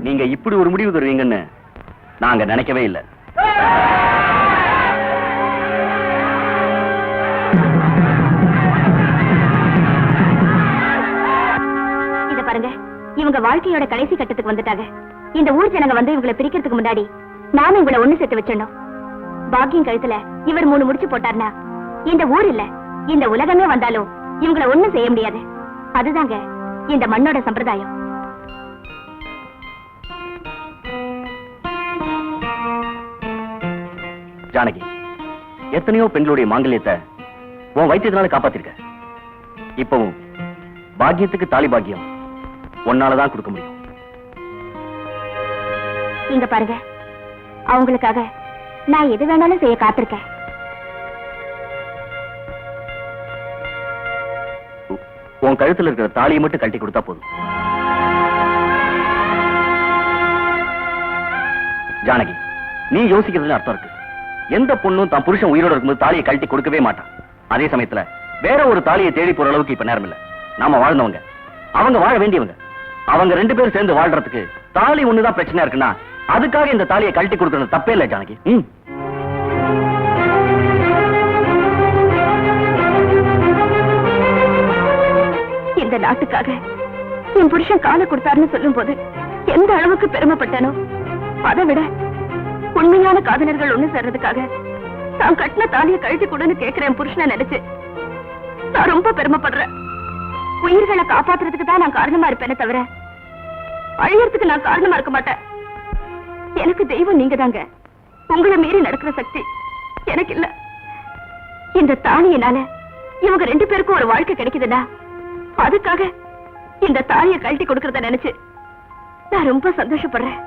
நீங்க இப்படி ஒரு முடிவு தருவீங்கன்னு நாங்க நினைக்கவே இல்லை. இத பாருங்க, இவங்க வாழ்க்கையோட கடைசி கட்டத்துக்கு வந்துட்டாங்க. இந்த ஊர் ஜனங்க வந்து இவங்களை பிரிக்கிறதுக்கு முன்னாடி நானும் இவங்களை ஒண்ணு சேர்த்து வச்சிடணும். பாக்கியம் கழுத்துல இவர் 3 முடிச்சு போட்டார்னா இந்த ஊர் இல்ல, இந்த உலகமே வந்தாலும் இவங்களை ஒண்ணும் செய்ய முடியாது. அதுதாங்க இந்த மண்ணோட சம்பிரதாயம். ஜானகி, எத்தனையோ பெண்களுடைய மாங்கல்யத்தை உன் வைத்தியத்தினால காப்பாத்திருக்க. இப்பவும் பாக்கியத்துக்கு தாலி பாக்கியம் உன்னாலதான் கொடுக்க முடியும். இங்க பாருங்க, அவங்களுக்காக நான் எது வேணாலும் செய்ய காத்திருக்கேன். உன் கழுத்துல இருக்கிற தாலியை மட்டும் கழட்டி கொடுத்தா போதும். ஜானகி, நீ யோசிக்கிறதுல அர்த்தம் இருக்கு. எந்த பொண்ணும் தான் புருஷன் உயிரோட இருக்கும்போது தாலியை கழட்டி கொடுக்கவே மாட்டான். அதே சமயத்துல வேற ஒரு தாலியை தேடி போற அளவுக்கு இப்ப நேரம் இல்ல. நாம வாழ்ந்தவங்க, அவங்க வாழ வேண்டியவங்க. அவங்க 2 பேரும் சேர்ந்து வாழ்றதுக்கு தாலி ஒண்ணுதான் பிரச்சனை இருக்குன்னா அதுக்காக இந்த தாலியை கழட்டி கொடுக்கறது தப்பே இல்லை ஜானகி. இந்த நாட்டுக்காக என் புருஷன் காலை கொடுத்தாருன்னு சொல்லும் போது எந்த அளவுக்கு பெருமைப்பட்டானோ, அதை விட உண்மையான காதலர்கள் ஒண்ணு சேர்றதுக்காக தான் கட்டின தாலியை கழட்டி கொடுன்னு கேட்கிறேன் புருஷனை நினைச்சு நான் ரொம்ப பெருமைப்படுறேன். உயிர்களை காப்பாத்துறதுக்கு தான் நான் காரணமா இருப்பேனே தவிர அழியறதுக்கு நான் காரணமா இருக்க மாட்டேன். எனக்கு தெய்வம் நீங்க தாங்க. உங்களை மீறி நடக்கிற சக்தி எனக்கு இல்ல. இந்த தாலியினால இவங்க 2 பேருக்கும் ஒரு வாழ்க்கை கிடைக்குதுன்னா அதுக்காக இந்த தாலியை கழட்டி கொடுக்கறத நினைச்சு நான் ரொம்ப சந்தோஷப்படுறேன்.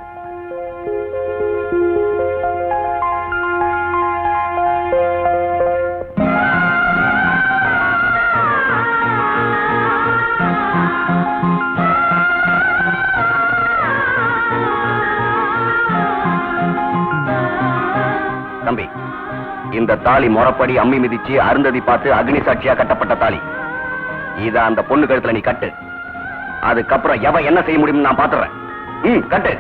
தம்பி, இந்த தாலி முறைப்படி அம்மி மிதிச்சு அருந்ததி பார்த்து அக்னி சாட்சியா கட்டப்பட்ட தாலி. இத அந்த பொண்ணு கழுத்துல நீ கட்டு. அதுக்கப்புறம் எவன் என்ன செய்ய முடியும்னு நான் பாத்துறேன். கட்டு.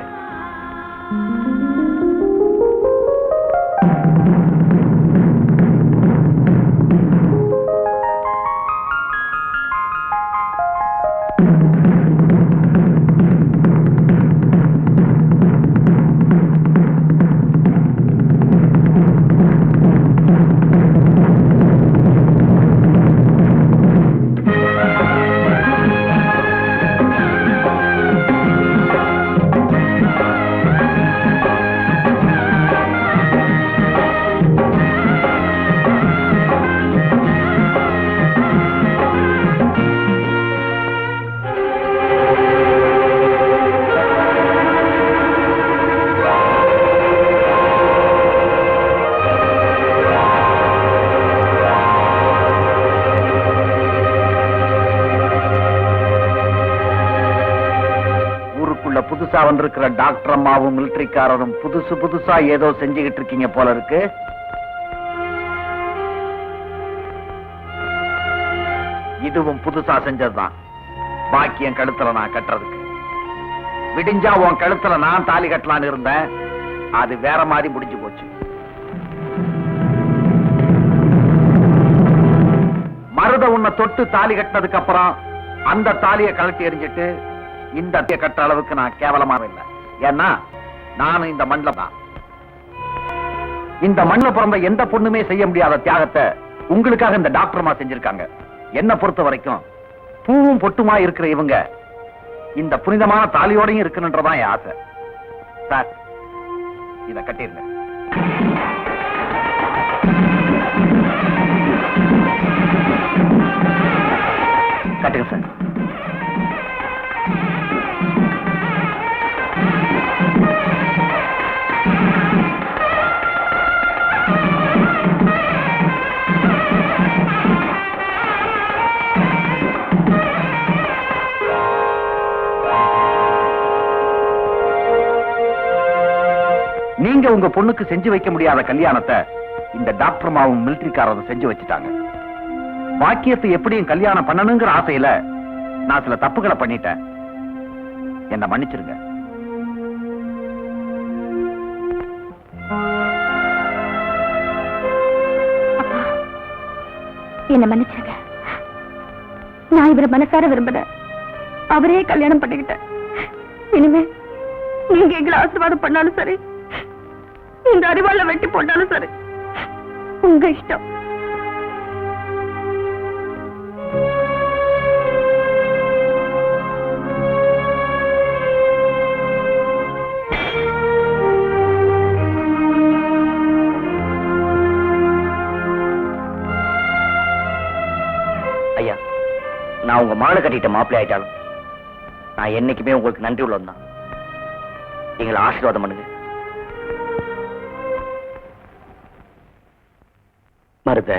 புதுசா வந்திருக்கிற டாக்டர் அம்மாவும் மிலிட்டரிக்காரரும் புதுசா ஏதோ செஞ்சுக்கிட்டு இருக்கீங்க போல இருக்கு. இதுவும் புதுசா செஞ்சதுதான். பாக்கியம் கழுத்துல நான் கட்டுறதுக்கு. விடிஞ்சா உன் கழுத்துல நான் தாலி கட்டலான்னு இருந்தேன். அது வேற மாதிரி முடிஞ்சு போச்சு. மருத உன்னை தொட்டு தாலி கட்டினதுக்கு அப்புறம் அந்த தாலியை கழட்டி எறிஞ்சிட்டு இந்த கட்ட அளவுக்கு நான் கேவலமாக இல்லை. ஏன்னா நானும் இந்த மண்ணில் தான். இந்த மண்ணில் பிறந்த எந்த பொண்ணுமே செய்ய முடியாத தியாகத்தை உங்களுக்காக இந்த டாக்டர்மா செஞ்சிருக்காங்க. என்ன பொறுத்த வரைக்கும் பூவும் பொட்டுமா இருக்கிற இவங்க இந்த புனிதமான தாலியோடையும் இருக்கணுன்றதான் என் ஆசை. சார், இத கட்டிருங்க. கட்டுங்க சார். நீங்க உங்க பொண்ணுக்கு செஞ்சு வைக்க முடியாத கல்யாணத்தை இந்த டாக்டர் மாவும் மிலிட்டரிக்காரரும் செஞ்சு வச்சுட்டாங்க. பாக்கியத்தை எப்படியும் கல்யாணம் பண்ணணுங்கிற ஆசையில நான் சில தப்புகளை பண்ணிட்டேன். என்ன மன்னிச்சிருங்க. என்ன மன்னிச்சிருங்க. நான் இவரை மனசார விரும்பல. அவரே கல்யாணம் பண்ணிக்கிட்டேன். இனிமே நீங்க எங்களை ஆசீர்வாதம் பண்ணாலும் சரி, இந்த அறிவாள வெட்டி போட்டாலும் சரி, உங்க இஷ்டம். ஐயா, நான் உங்க மாலை கட்டிட்ட மாப்பிள்ளை ஆயிட்டாலும் நான் என்னைக்குமே உங்களுக்கு நன்றி உள்ளவன் தான். எங்களை ஆசீர்வாதம் பண்ணுங்க. மருத,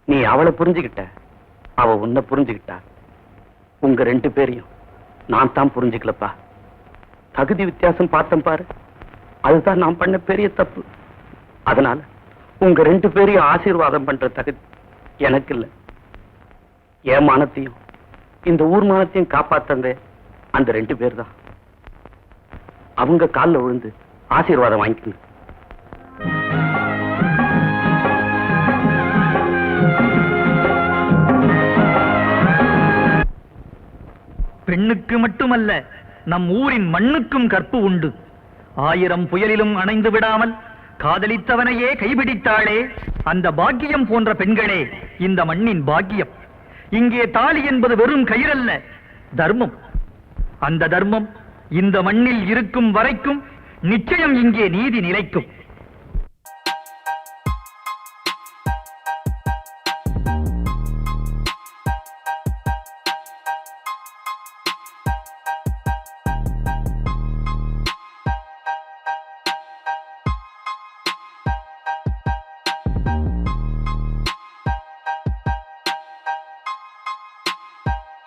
நீ அவளை புரிஞ்சுக்கிட்ட, அவ உன்னை புரிஞ்சுக்கிட்டா. உங்க 2 பேரையும் நான் தான் புரிஞ்சுக்கலப்பா. தகுதி வித்தியாசம் பார்த்தேன் பாரு, அதுதான் நான் பண்ண பெரிய தப்பு. அதனால உங்க 2 பேரையும் ஆசீர்வாதம் பண்ற தகுதி எனக்கு இல்லை. என் மானத்தையும் இந்த ஊர் மானத்தையும் காப்பாத்தந்தே அந்த 2 பேர் தான். அவங்க காலில் விழுந்து ஆசீர்வாதம் வாங்கிக்கணும். பெண்ணுக்கு மட்டுமல்ல, நம் ஊரின் மண்ணுக்கும் கற்பு உண்டு. 1000 புயலிலும் அணைந்து விடாமல் காதலித்தவனையே கைபிடித்தாளே, அந்த பாக்கியம் போன்ற பெண்களே இந்த மண்ணின் பாக்கியம். இங்கே தாலி என்பது வெறும் கயிறல்ல, தர்மம். அந்த தர்மம் இந்த மண்ணில் இருக்கும் வரைக்கும் நிச்சயம் இங்கே நீதி நிலைக்கும்.